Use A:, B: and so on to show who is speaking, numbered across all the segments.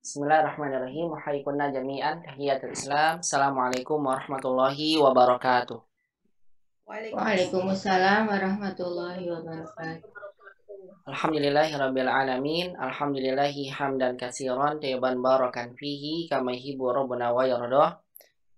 A: Bismillahirrahmanirrahim. Wahaikunna jami'an tahiyatul Islam. Assalamualaikum warahmatullahi wabarakatuh.
B: Waalaikumsalam warahmatullahi wabarakatuh.
A: Alhamdulillahirabbil alamin. Alhamdulillahi hamdan katsiran tayyiban barakan fihi kama yuhibbu rabbuna wa yardah.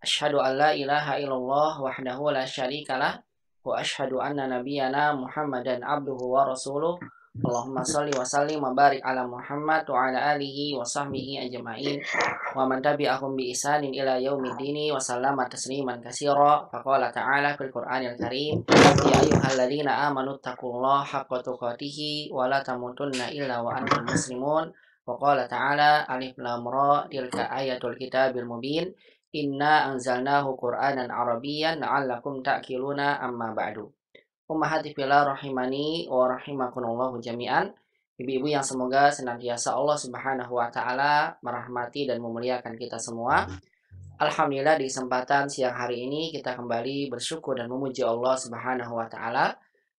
A: Asyhadu an la ilaha illallah wahdahu la syarikalah wa asyhadu anna nabiyyana Muhammadan abduhu wa rasuluh. Allahumma shalli wa sallim wa barik ala Muhammad wa ala alihi wa sahbihi ajma'in wa man tabi'ahum bi ihsanin ila yaumiddin wa sallama tasliman katsira. Faqala ta'ala fil Qur'anil Karim, ya ayyuhalladzina amanu taqullaha haqqa tuqatih wa la tamutunna illa wa antum muslimun. Wa qala ta'ala alif lam ra tilka ayatul kitabil mubin. Inna anzalnahu Qur'anan Arabiyyan la'allakum ta'qiluna amma ba'du. Ummahati fillah rahimani wa rahimakumullah jami'an. Ibu-ibu yang semoga senantiasa Allah Subhanahu wa taala merahmati dan memuliakan kita semua. Alhamdulillah di kesempatan siang hari ini kita kembali bersyukur dan memuji Allah Subhanahu wa taala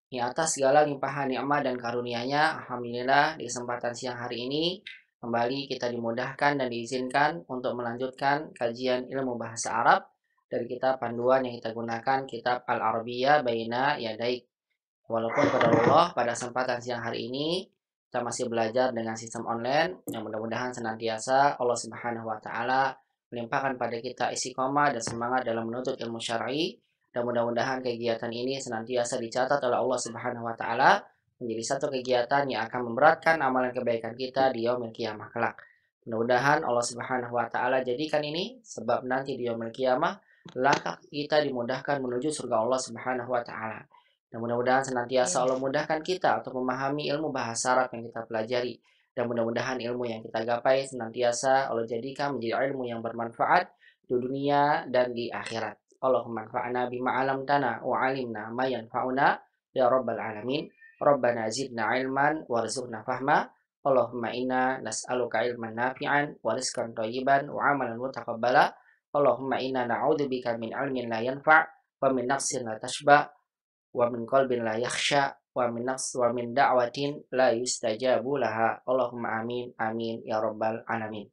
A: di atas segala limpahan nikmat dan karunia-Nya. Alhamdulillah di kesempatan siang hari ini kembali kita dimudahkan dan diizinkan untuk melanjutkan kajian ilmu bahasa Arab dari kitab panduan yang kita gunakan, kitab Al-Arabiyah Baina Yadaik. Walaupun pada Allah pada kesempatan siang hari ini kita masih belajar dengan sistem online, yang mudah-mudahan senantiasa Allah Subhanahu wa taala melimpahkan pada kita istiqomah dan semangat dalam menuntut ilmu syar'i, dan mudah-mudahan kegiatan ini senantiasa dicatat oleh Allah Subhanahu wa taala menjadi satu kegiatan yang akan memberatkan amalan kebaikan kita di yaumil qiyamah kelak. Mudah-mudahan Allah Subhanahu wa taala jadikan ini sebab nanti di yaumil qiyamah langkah kita dimudahkan menuju surga Allah Subhanahu wa taala. Dan mudah-mudahan senantiasa Allah mudahkan kita untuk memahami ilmu bahasa Arab yang kita pelajari. Dan mudah-mudahan ilmu yang kita gapai senantiasa Allah jadikan menjadi ilmu yang bermanfaat di dunia dan di akhirat. Allahumma anfa'na bima 'allamtana wa 'allimna ma yanfa'una ya rabbal alamin. Rabbana zidna ilman warzuqna fahma. Allahumma inna nas'aluka ilman nafi'an wa rizqan thayyiban wa 'amalan mutaqabbala. Allahumma inna na'udzubika min ilmin la yanfa' wa min nafsin la tashba' wa min qalbin la yakhsha wa min da'watin la yustajabu laha. Allahumma amin amin ya rabbal alamin.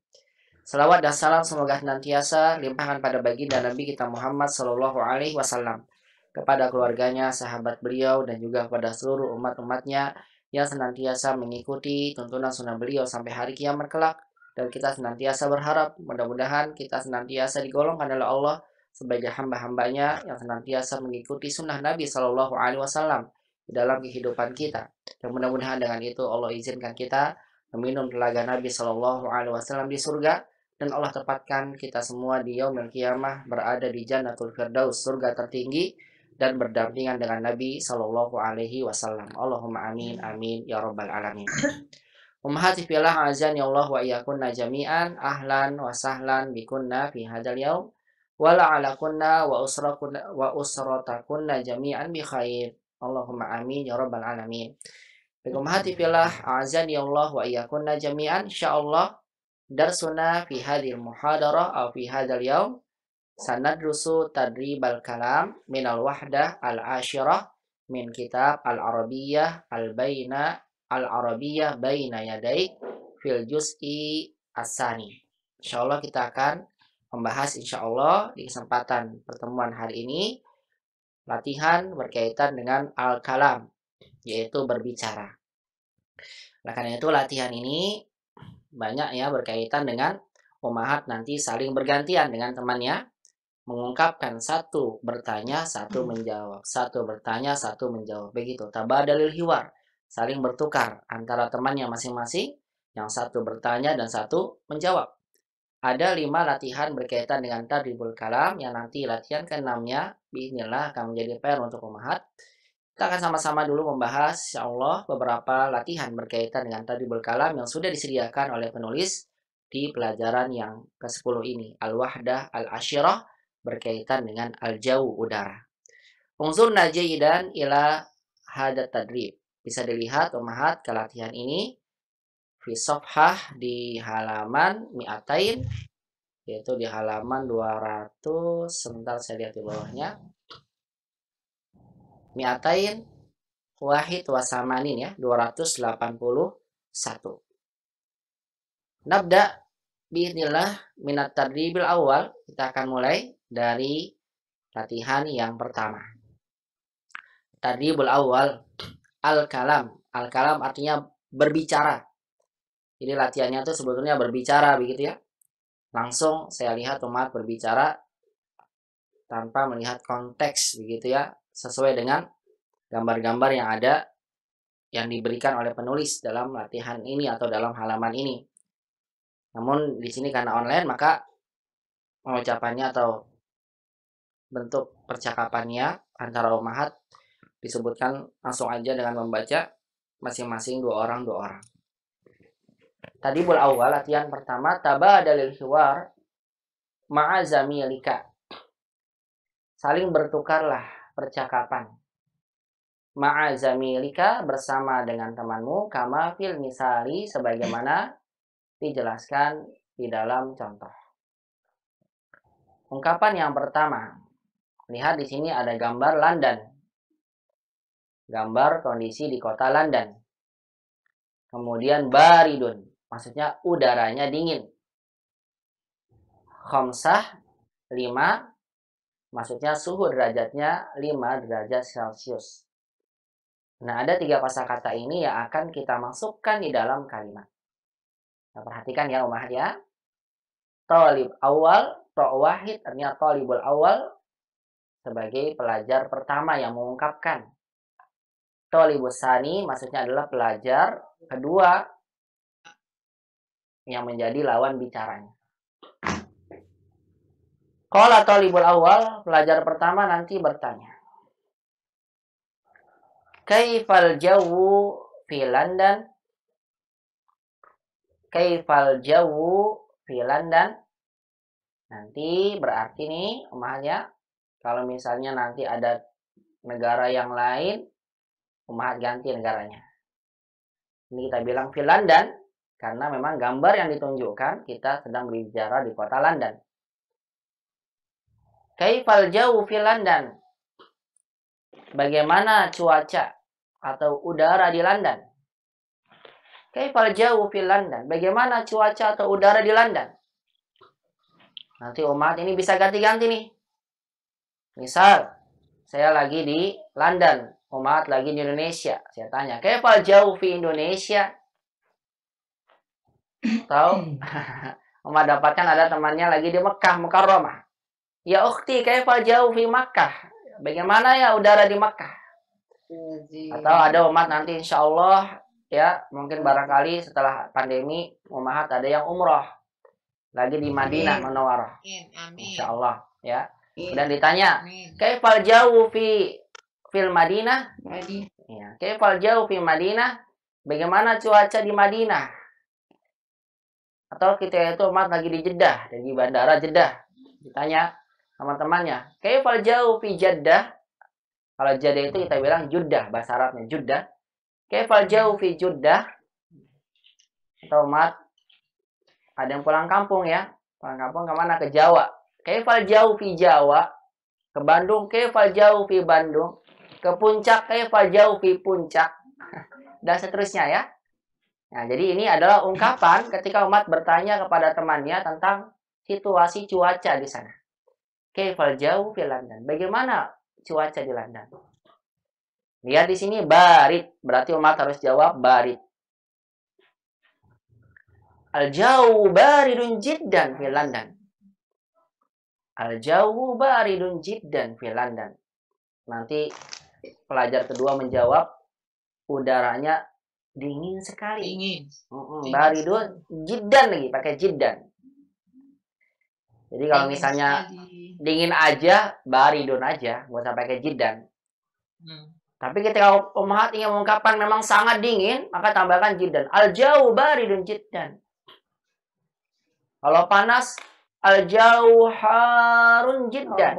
A: Salawat dan salam semoga senantiasa limpahkan pada baginda Nabi kita Muhammad sallallahu alaihi wasallam, kepada keluarganya, sahabat beliau, dan juga kepada seluruh umat-umatnya yang senantiasa mengikuti tuntunan sunnah beliau sampai hari kiamat kelak. Dan kita senantiasa berharap mudah-mudahan kita senantiasa digolongkan oleh Allah sebagai hamba-hambanya yang senantiasa mengikuti sunnah Nabi Shallallahu Alaihi Wasallam di dalam kehidupan kita. Dan mudah-mudahan dengan itu Allah izinkan kita meminum telaga Nabi Shallallahu Alaihi Wasallam di surga, dan Allah tepatkan kita semua di yaumil qiyamah berada di Jannatul Firdaus, surga tertinggi, dan berdampingan dengan Nabi Shallallahu Alaihi Wasallam. Allahumma amin amin ya rabbal alamin. Ummahati fillah azani Allah wa iyyakunna jami'an. Ahlan wa sahlan bikunna fi hadzal yaum wa la'alakunna wa usratakunna jami'an bi khair. Allahumma amin ya rabbal alamin. Ummahati fillah azani Allah wa iyyakunna jami'an. Insyaallah darsuna fi hadhil muhadarah aw fi hadzal yaum sanadrusu tadribal kalam minal wahdah al-ashirah min kitab al-Arabiyah al-Arabiyah baina yadaik fil juz'i asani. Insyaallah kita akan membahas insyaallah di kesempatan pertemuan hari ini latihan berkaitan dengan al-kalam, yaitu berbicara. Nah, karena itu latihan ini banyak ya berkaitan dengan ummahat nanti saling bergantian dengan temannya mengungkapkan, satu bertanya, satu menjawab, satu bertanya, satu menjawab. Begitu, tabadalil hiwar, saling bertukar antara temannya masing-masing, yang satu bertanya dan satu menjawab. Ada 5 latihan berkaitan dengan tadribul kalam yang nanti latihan ke-6-nya bismillah akan menjadi PR untuk ummahat. Kita akan sama-sama dulu membahas insyaallah beberapa latihan berkaitan dengan tadribul kalam yang sudah disediakan oleh penulis di pelajaran yang ke-10 ini, al-wahdah al-ashirah, berkaitan dengan al-jawu, udara. Unzur najidan ila hadat tadrib. Bisa dilihat ummahat ke latihan ini fi safhah di halaman mi'atain, yaitu di halaman 200, sebentar saya lihat di bawahnya. Mi'atain wahid wasamanin ya, 281. Nabda Bismillah, minat tadribil awal. Kita akan mulai dari latihan yang pertama. Tadribul awal, al-kalam. Al-kalam artinya berbicara. Jadi latihannya itu sebetulnya berbicara begitu ya. Langsung saya lihat umat berbicara tanpa melihat konteks begitu ya. Sesuai dengan gambar-gambar yang ada yang diberikan oleh penulis dalam latihan ini atau dalam halaman ini. Namun di sini karena online maka pengucapannya atau bentuk percakapannya antara ummahat disebutkan langsung aja dengan membaca masing-masing dua orang. Tadribul awal latihan pertama tabadalil hiwar ma'a zamilika. Saling bertukarlah percakapan. Ma'a zamilika bersama dengan temanmu kama fil misali sebagaimana dijelaskan di dalam contoh. Ungkapan yang pertama. Lihat di sini ada gambar London. Gambar kondisi di kota London. Kemudian baridun, maksudnya udaranya dingin. Khamsah 5, maksudnya suhu derajatnya 5 derajat Celcius. Nah, ada 3 kosakata ini yang akan kita masukkan di dalam kalimat. Nah, perhatikan ya umat ya. Thalib awal, to' wahid artinya thalibul awal sebagai pelajar pertama yang mengungkapkan. Thalibus sani maksudnya adalah pelajar kedua yang menjadi lawan bicaranya. Qala thalibul awal, pelajar pertama nanti bertanya. Kaifal jawu fi London? Kaifal jawu fi London? Nanti berarti nih umatnya, kalau misalnya nanti ada negara yang lain, umat ganti negaranya. Ini kita bilang fi London karena memang gambar yang ditunjukkan kita sedang berbicara di kota London. Kaifal jawu fi London? Bagaimana cuaca atau udara di London? Kaifal jawu fi London? Bagaimana cuaca atau udara di London? Nanti umat ini bisa ganti-ganti nih. Misal, saya lagi di London, umat lagi di Indonesia. Saya tanya, kaifal jawu fi Indonesia? Tahu? Umat dapatkan ada temannya lagi di Mekah, Mukarramah. Ya ukhti, kaifal jawu fi Makkah? Bagaimana ya udara di Makkah? Atau ada umat nanti insya Allah ya mungkin barangkali setelah pandemi umat ada yang umroh lagi di Madinah Munawwarah, insya Allah ya. Dan ditanya, kaifal jawu fil Madinah? Ya, kaifal jawu fi Madinah? Bagaimana cuaca di Madinah? Atau kita itu umat lagi di Jeddah, di bandara Jeddah. Ditanya sama temannya, kaifal jawu fi Jeddah? Kalau Jeddah itu kita bilang Jeddah, bahasa Arabnya Jeddah. Kaifal jawu fi Jeddah? Atau umat ada yang pulang kampung ya. Pulang kampung kemana? Ke Jawa. Kaifal jawu fi Jawa? Ke Bandung. Kaifal jawu fi Bandung? Ke Puncak. Kaifal jawu fi Puncak? Dan seterusnya ya. Nah, jadi ini adalah ungkapan ketika umat bertanya kepada temannya tentang situasi cuaca di sana. Kaifal jawu fi London? Bagaimana cuaca di London? Lihat di sini barid, berarti umat harus jawab barid. Al-jawu baridun jiddan fi London. Al-jawu baridun jiddan fi London. Nanti pelajar kedua menjawab udaranya dingin sekali. Dingin. Baridun jiddan lagi, pakai jiddan. Jadi kalau misalnya dingin aja, baridun aja, nggak usah pakai jiddan. Tapi ketika umat ingin mengungkapkan memang sangat dingin, maka tambahkan jiddan. Al-jawu baridun jiddan. Kalau panas, al-jawu harun jiddan.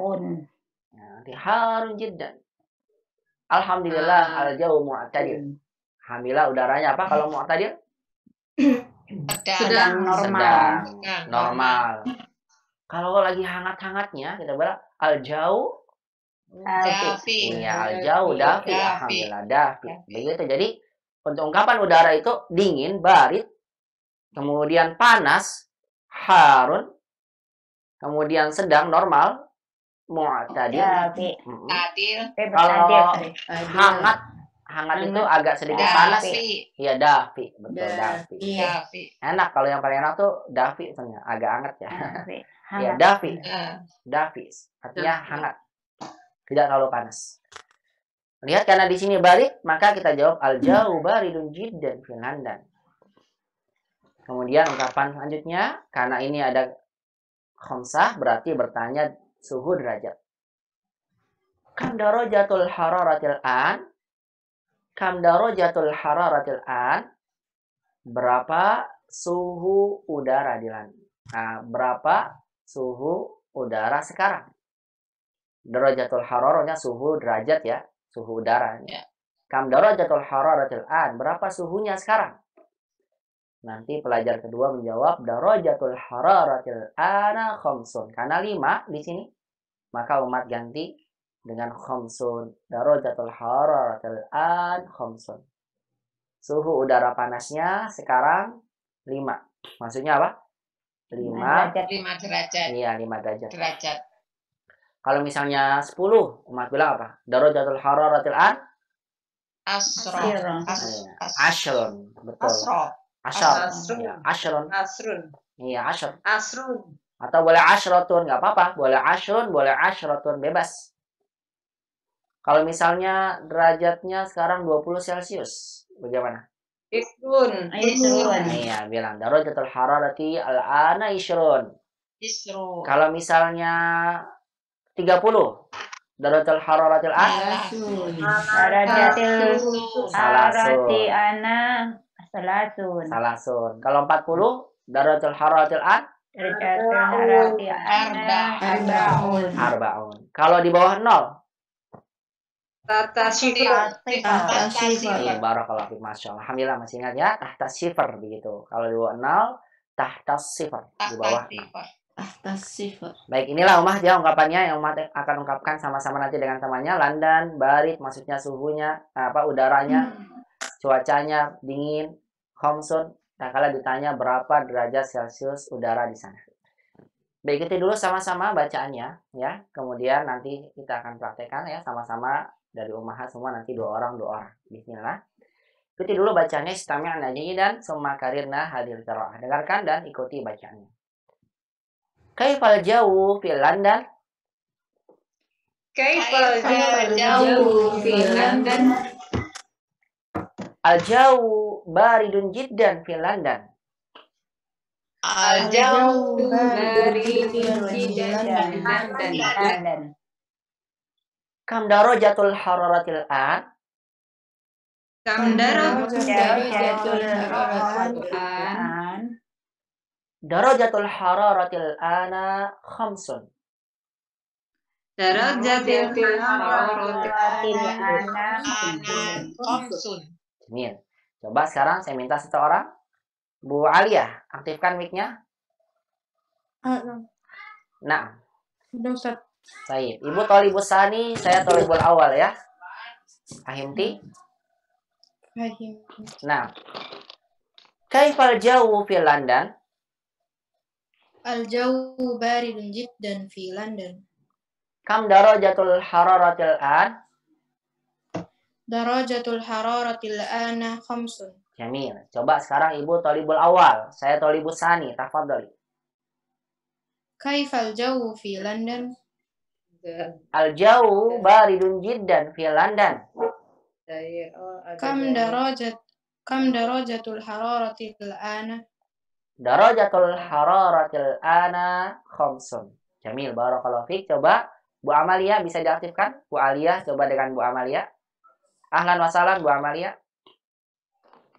A: Nanti harun jiddan. Alhamdulillah, al-jawu mu'tadil. Alhamdulillah udaranya apa kalau mu'tadil?
B: Sedang normal.
A: Sedang normal. Kalau lagi hangat-hangatnya, kita bilang al-jawu dafi. Iya, al-jawu dafi. Alhamdulillah dafi. Begitu. Jadi untuk ungkapan udara itu dingin, barid, kemudian panas, harun. Kemudian sedang, normal, mu'tadil.
C: Adil.
A: Kalau hangat itu agak sedikit panas. Iya, dafi. Betul, dafi. Enak, kalau yang paling enak tuh dafi sebenarnya, agak hangat ya. Ya, dafi. Dafi. Artinya hangat. Tidak terlalu panas. Lihat, karena di sini barid, maka kita jawab al-jawu baridun jiddan fi London. Kemudian ungkapan selanjutnya, karena ini ada khamsah, berarti bertanya suhu derajat. Kam darajatul hararatil an? Kam darajatul hararatil an? Berapa suhu udara di London? Nah, berapa suhu udara sekarang? Darajatul hararahnya suhu derajat ya, suhu udara. Kam darajatul hararatil an? Berapa suhunya sekarang? Nanti pelajar kedua menjawab darajatul hararatil ana khamsun. Karena 5 di sini, maka umat ganti dengan khamsun. Darajatul hararatil an khamsun. Suhu udara panasnya sekarang 5. Maksudnya apa? 5
C: derajat.
A: Iya, 5 derajat. Kalau misalnya 10, umat bilang apa? Darajatul hararatil an ashrun. Betul. Ashrun. Iya, ashrun. Atau boleh ashratun, nggak apa-apa. Boleh ashrun, boleh ashratun, bebas. Kalau misalnya derajatnya sekarang 20 Celcius, bagaimana?
B: Isrun.
A: Iya, bilang darajatul hararati al-ana isrun. Kalau misalnya 30, darajatul hararatil an
D: hararati ana salasun. Kalau
A: 40, darajatul hararatil an
D: hararati ana
A: arbaun. Kalau di bawah 0,
B: Tahta sifar.
A: barakallahu fiik, masyaallah. Alhamdulillah masih ingat ya, tahta sifar begitu. Kalau di bawah 0, tahta sifar, di bawah 0.
B: Tahta sifar.
A: Baik, inilah Ummah ya ungkapannya yang Ummah akan ungkapkan sama-sama nanti dengan temannya. London, barid, maksudnya suhunya, udaranya, cuacanya dingin, khamsun. Nah, kalau ditanya berapa derajat Celcius udara di sana. Baik, ikuti dulu sama-sama bacaannya ya. Kemudian nanti kita akan praktekkan ya sama-sama dari ummahat semua, nanti 2 orang. Bismillah. Ikuti dulu bacaannya, istami'na dan summa karirna hadil qiraah. Dengarkan dan ikuti bacaannya. Kaifal jawu fi London?
B: Kaifal jawu fi London?
A: Al-jawu baridun jiddan fi London.
B: Al-jawu baridun jiddan fi London.
A: Kam darajatul hararatil an?
B: Kam darajatul hararatil an?
A: Darajatul hararatil ana khamsun.
B: Darajatul hararatil ana
C: Khamsun.
A: Jamil. Coba sekarang saya minta seseorang, Bu Alia, aktifkan mic-nya. Nah.
B: Sudah, Ustaz.
A: Baik. Ibu Thalibus Sani, saya Thalibul Awal ya. Fahimti? Nah. Kaifal jawu fi London?
E: Al-jawu baridun jiddan fi London.
A: Kam darajatul hararatil an?
E: Darajatul hararatil ana khamsun.
A: Jamil. Coba sekarang Ibu Thalibul Awal, saya Thalibus Sani, tafadhali.
E: Kaifal jawu fi London?
A: Al-jawu baridun jiddan fi London.
E: Kam darajatul hararatil ana?
A: Darajatul hararatil ana khamsun. Jamil, barakallahu fiik. Coba Bu Amalia bisa diaktifkan? Bu Alia, coba dengan Bu Amalia. Ahlan wa sahlan Bu Amalia.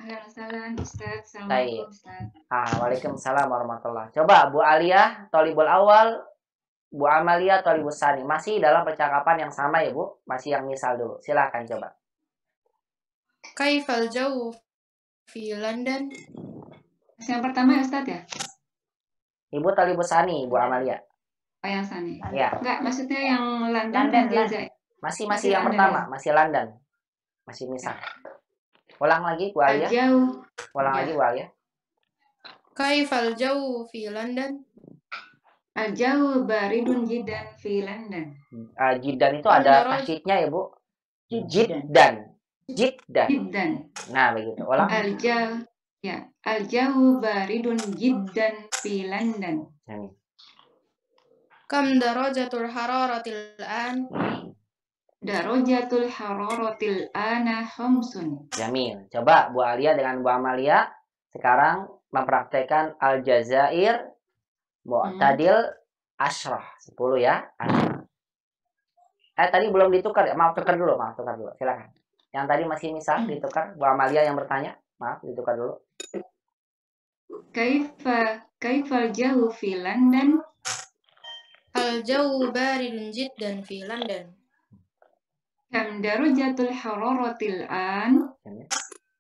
F: Ahlan wa sahlan Ustaz. Assalamualaikum Ustaz.
A: Waalaikumsalam warahmatullahi. Coba Bu Alia, Thalibul Awal, Bu Amalia, Thalibus Sani. Masih dalam percakapan yang sama ya Bu? Masih yang misal dulu. Silakan coba.
E: Kaifal jawu fi London?
F: Yang pertama ya Ustaz ya?
A: Ibu Thalibus Sani, Bu Amalia.
F: Oh yang Sani.
A: Ya.
F: Enggak, maksudnya yang London.
A: Masih yang pertama, masih London. Masih misal. Ulang lagi Bu Alia.
F: Al-jawu.
A: Ulang lagi Bu Alia.
E: Kaifal jawu fi London?
F: Al-jawu baridun jiddan fi London.
A: Jiddan itu
E: Kam
A: ada
E: daraj-
A: tasydidnya ya, Bu. Jiddan. Jiddan.
F: Jiddan.
A: Nah, begitu. Ulang.
F: Al-jawu baridun jiddan fi London.
A: Jamil.
E: Kam darajatul hararatil an?
F: Darajatul hararatil ana khamsun.
A: Jamil. Coba Bu Alia dengan Bu Amalia sekarang mempraktekkan Al-Jazair Mu'tadil Ashrah 10 ya. Tadi belum ditukar ya. Maaf, tukar dulu. Silakan. Yang tadi masih misal ditukar. Bu Amalia yang bertanya. Maaf, ditukar dulu.
F: Kaifal jawu fi London?
E: Al-jawu baridun jiddan fi London.
F: Kam darajatul hararatil an?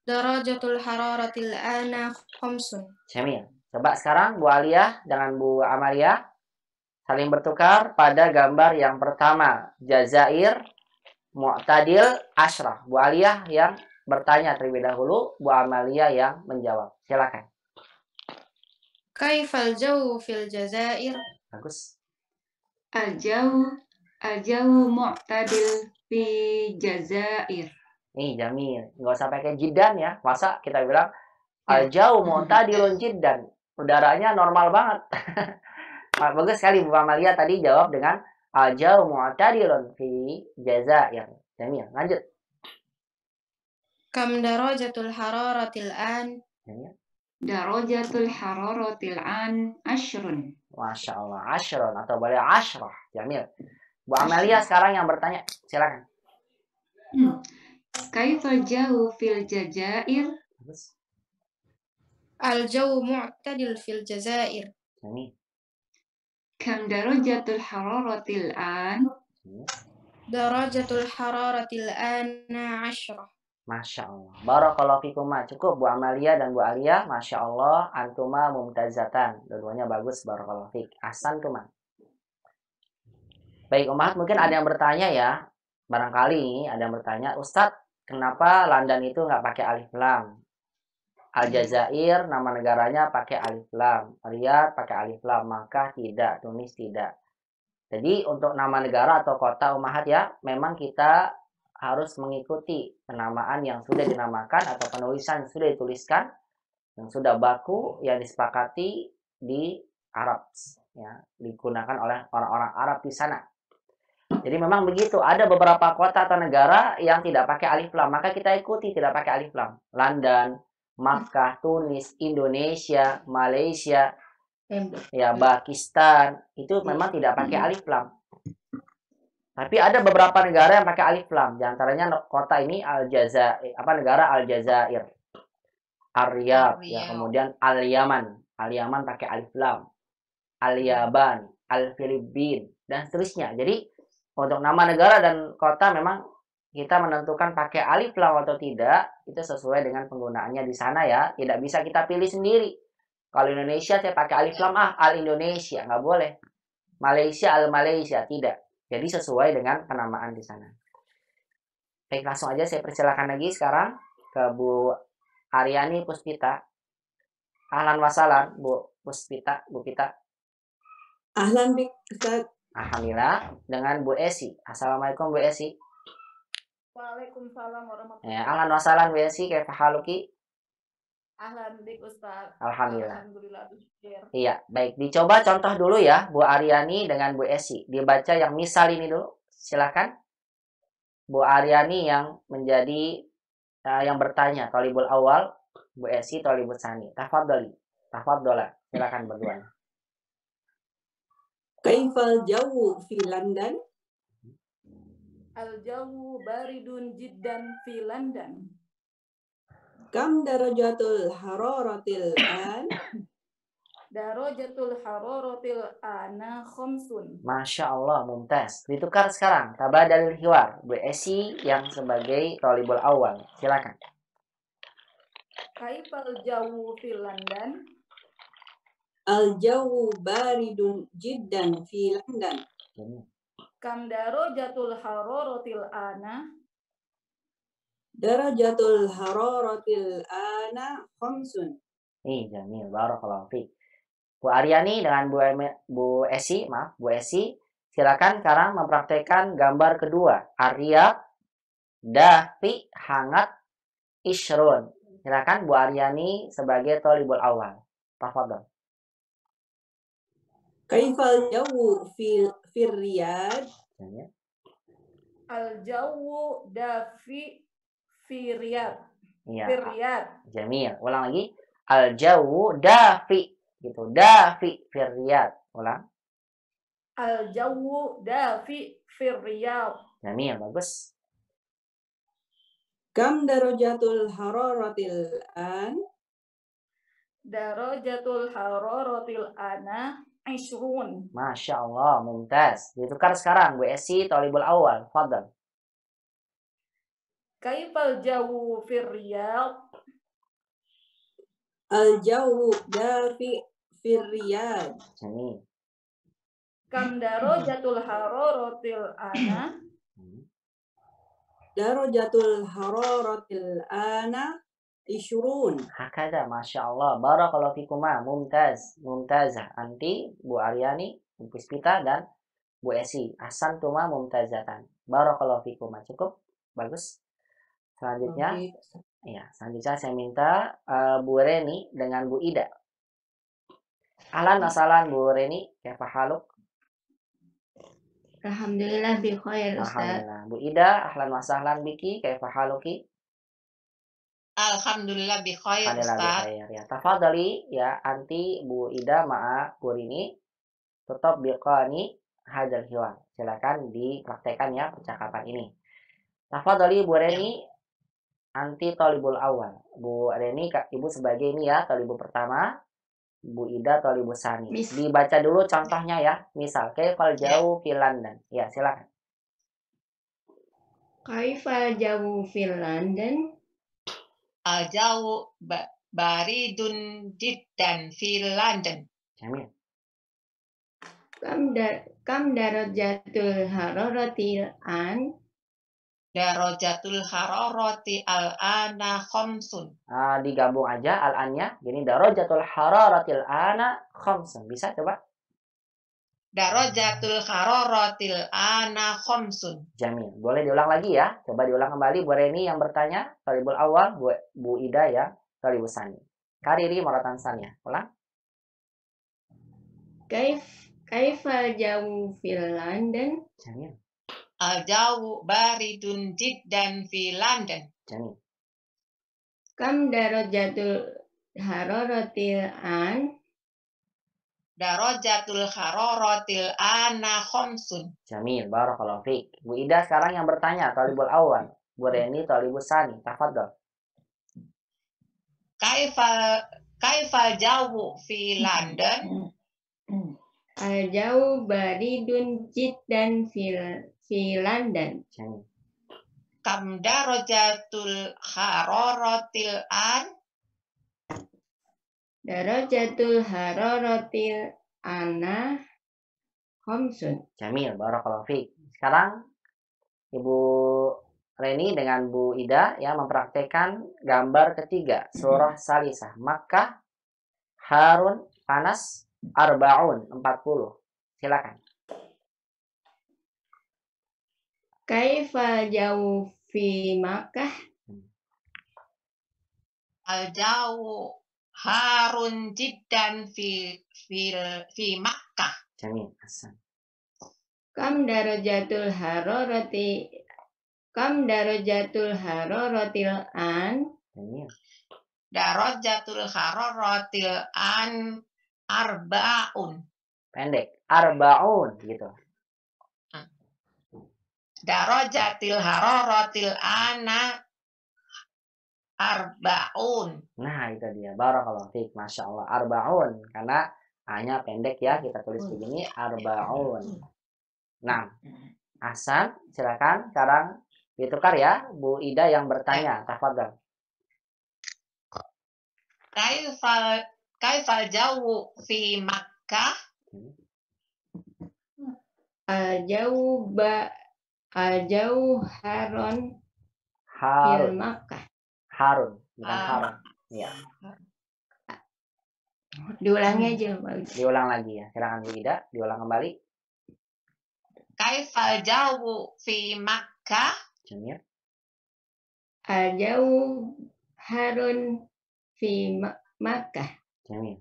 E: Darajatul hararatil ana khamsun.
A: Jamil. Coba sekarang Bu Alia dengan Bu Amalia saling bertukar pada gambar yang pertama. Jazair Mu'tadil Ashrah. Bu Alia yang bertanya terlebih dahulu. Bu Amalia yang menjawab. Silakan.
E: Kaifal jawu fil Jazair?
A: Bagus.
F: Al-jawu mu'tadil fi Jazair.
A: Nih Jamil. Nggak usah pakai jiddan ya. Masa kita bilang al-jawu mu'tadilun jiddan. Udaranya normal banget. Bagus sekali Bu Amalia tadi jawab dengan al-jawu mu'tadilun fi Jazair. Jamil. Lanjut.
E: Kam darajatul hararatil an?
A: Jamil.
F: Darajatul hararatil an ashrun.
A: Masya Allah. Ashrun atau boleh ashrah. Jamil. Bu Amalia sekarang yang bertanya. Silakan.
F: Kaifal jawu fil Jazair?
A: Bagus.
E: Al-jawu mu'tadil fil Jazair.
A: Jamil.
F: Kam darajatul hararatil an?
E: Darajatul hararatil ana 10.
A: Masya Allah. Barakallahu fikuma. Cukup Bu Amalia dan Bu Alia. Masya Allah. Antuma mumtazatan. Dua-duanya bagus. Barakallahu fik. Ahsantuma. Baik Ummahat, mungkin ada yang bertanya ya. Barangkali ada yang bertanya, Ustadz, kenapa London itu nggak pakai alif lam? Aljazair nama negaranya pakai alif lam. Riyadh pakai alif lam. Makkah tidak. Tunis tidak. Jadi untuk nama negara atau kota Ummahat ya, memang kita harus mengikuti penamaan yang sudah dinamakan atau penulisan yang sudah dituliskan, yang sudah baku, yang disepakati di Arab, ya, digunakan oleh orang-orang Arab di sana. Jadi memang begitu, ada beberapa kota atau negara yang tidak pakai alif lam, maka kita ikuti tidak pakai alif lam. London, Makkah, Tunis, Indonesia, Malaysia, ya Pakistan, itu memang tidak pakai alif lam. Tapi ada beberapa negara yang pakai alif lam. Di antaranya kota ini Al-Jazair, negara Al-Jazair. Ar-Riyadh, ya, kemudian Al-Yaman. Al-Yaman pakai alif lam. Al-Yaban, Al-Filipin, dan seterusnya. Jadi untuk nama negara dan kota memang kita menentukan pakai alif lam atau tidak, itu sesuai dengan penggunaannya di sana ya. Tidak bisa kita pilih sendiri. Kalau Indonesia saya pakai alif lam, Al-Indonesia, nggak boleh. Malaysia, Al-Malaysia, tidak. Jadi sesuai dengan penamaan di sana. Baik, langsung aja saya persilakan lagi sekarang ke Bu Aryani Puspita. Ahlan wasalan Bu Puspita, Bu Pita.
G: Ahlan bik Ustaz.
A: Alhamdulillah. Dengan Bu Esi. Assalamualaikum Bu Esi.
H: Waalaikumsalam warahmatullahi
A: Ya, ahlan wasalan Bu Esi, kaifa haluki?
H: Ahlan bik Ustaz.
A: Alhamdulillah.
H: Alhamdulillah.
A: Iya, baik. Dicoba contoh dulu ya, Bu Aryani dengan Bu Esi. Dibaca yang misal ini dulu. Silakan. Bu Aryani yang menjadi yang bertanya, Thalibul Awal, Bu Esi Thalibul Tsani. Tafadhali. Tafadhala. Silakan berdua.
G: Kaifal jawu fi London?
H: Al-jawu baridun jiddan fi London.
G: Kam darajatul hararatil an?
H: Darajatul hararatil ana khamsun.
A: Masya Allah, mumtaz. Ditukar sekarang. Tabadalil hiwar. Bu Esi yang sebagai Thalibul Awal. Silakan.
H: Kaifal jawu fi London?
G: Al-jawu baridun jiddan fi London.
H: Kam darajatul hararatil ana?
G: Darajatul hararatil ana khamsun.
A: Nih, jamil. Barakallahu fiik. Bu Aryani dengan Bu Esi, silakan sekarang mempraktekkan gambar kedua. Arya, dafi, hangat, ishrun. Silakan Bu Aryani sebagai thalibul awal. Tafadhol.
G: Kaifal jawu fir Riyadh?
H: Al-jawu dafi fi Riyadh.
A: Iya.
H: Fi Riyadh.
A: Jamil. Ulang lagi. Al-jawu dafi. Gitu. Dafi fir Riyadh. Ulang.
H: Al-jawu dafi fi Riyadh.
A: Jamil. Bagus.
G: Kam darajatul hararatil an?
H: Darajatul hararatil ana 20.
A: Masya Allah. Mumtaz. Ditukar sekarang. Bu Esi, thalibul awal. Fadal.
H: Kaifal jawu fi Riyadh?
G: Al-jawu dafi fir Riyadh.
A: Jamil.
H: Kam darajatul hararatil ana?
G: Darajatul hararatil ana 20.
A: Hakada, Masya Allah. Barakallahu fikuma. Mumtaz. Mumtazah. Anti, Bu Aryani, Bu Puspita, dan Bu Esi. Ahsantuma mumtazatan. Barakallahu fikuma. Cukup? Bagus. Selanjutnya, selanjutnya saya minta Bu Reni dengan Bu Ida. Ahlan wasalan Bu Reni. Kaifa haluk?
D: Alhamdulillah bi khair Ustaz.
A: Alhamdulillah. Bu Ida, ahlan wasahlan biki. Kaifa haluki?
C: Alhamdulillah bi khair
A: Alhamdulillah bi
C: Ustaz.
A: khair. Ya, tafadhali ya anti Bu Ida ma'a Bu Rini. Tetap biqani hadal hiwar. Silakan dipraktekkan ya percakapan ini. Tafadhali Bu Reni, anti thalibul awal. Bu Reni, Ibu sebagai ini ya, thalibul pertama. Bu Ida thalibul sani. Dibaca dulu contohnya ya. Misal, kaifal jauh fi London. Ya, silakan.
D: Kaifal jawu fil London?
C: Al-jawu baridun jiddan fi London.
A: Jamil.
D: Kam darajatul hararatil an?
C: Darajatul hararati al-ana khamsun.
A: Digabung aja al-annya. Jadi darajatul hararatil ana khamsun. Bisa coba?
C: Darajatul hararatil ana khamsun.
A: Jamil. Boleh diulang lagi ya. Coba diulang kembali Bu Reni yang bertanya. Thalibul awal, Bu Ida ya. Thalibul sani. Kariri maratan saniyah. Ulang.
D: Kaifal jawu fil London?
A: Jamil.
C: Al-jawu baridun jiddan fi London.
A: Jamil.
D: Kam darajatul hararatil an?
C: Darajatul hararatil ana khamsun.
A: Jamil. Barakallahu fiik. Bu Ida sekarang yang bertanya. Thalibul awal. Bu Reni thalibul sani. Tafadhol.
C: Kaifal jawu fi London?
D: Al-jawu baridun jiddan fi London.
A: Jamil.
C: Kam darajatul hararatil an?
D: Darajatul hararatil ana khamsun.
A: Jamil. Barakallahu fiik. Sekarang Ibu Reni dengan Bu Ida ya mempraktekkan gambar ketiga surah Salisah. Makkah, Harun, panas, Arbaun 40. Silakan.
D: Kaifal jawu fi Makkah?
C: Al-jawu harun jiddan fi Makkah.
A: Jamil. Hasan.
D: Kam darajatul hararatil an?
A: Jamil.
C: Darajatul hararatil an arbaun.
A: Pendek. Arbaun gitu.
C: Darajatil hararatil ana arbaun.
A: Nah, itu dia. Barakallahu fiik. Masya Allah. Arbaun. Karena A-nya pendek ya. Kita tulis begini. Arbaun. Nah. Hasan, silakan. Sekarang ditukar ya. Bu Ida yang bertanya. Tafadhol.
C: Kaifal jawu fi Makkah?
D: Al-jawu Harun fil Makkah.
A: Harun, bukan Harun. Ya.
D: Diulangi aja, Pak.
A: Diulang lagi ya. Silakan Bu Ida, diulang kembali.
C: Kaifal jawu fi Makkah?
A: Jamil.
D: Al-jawu harun fi Makkah.
A: Jamil.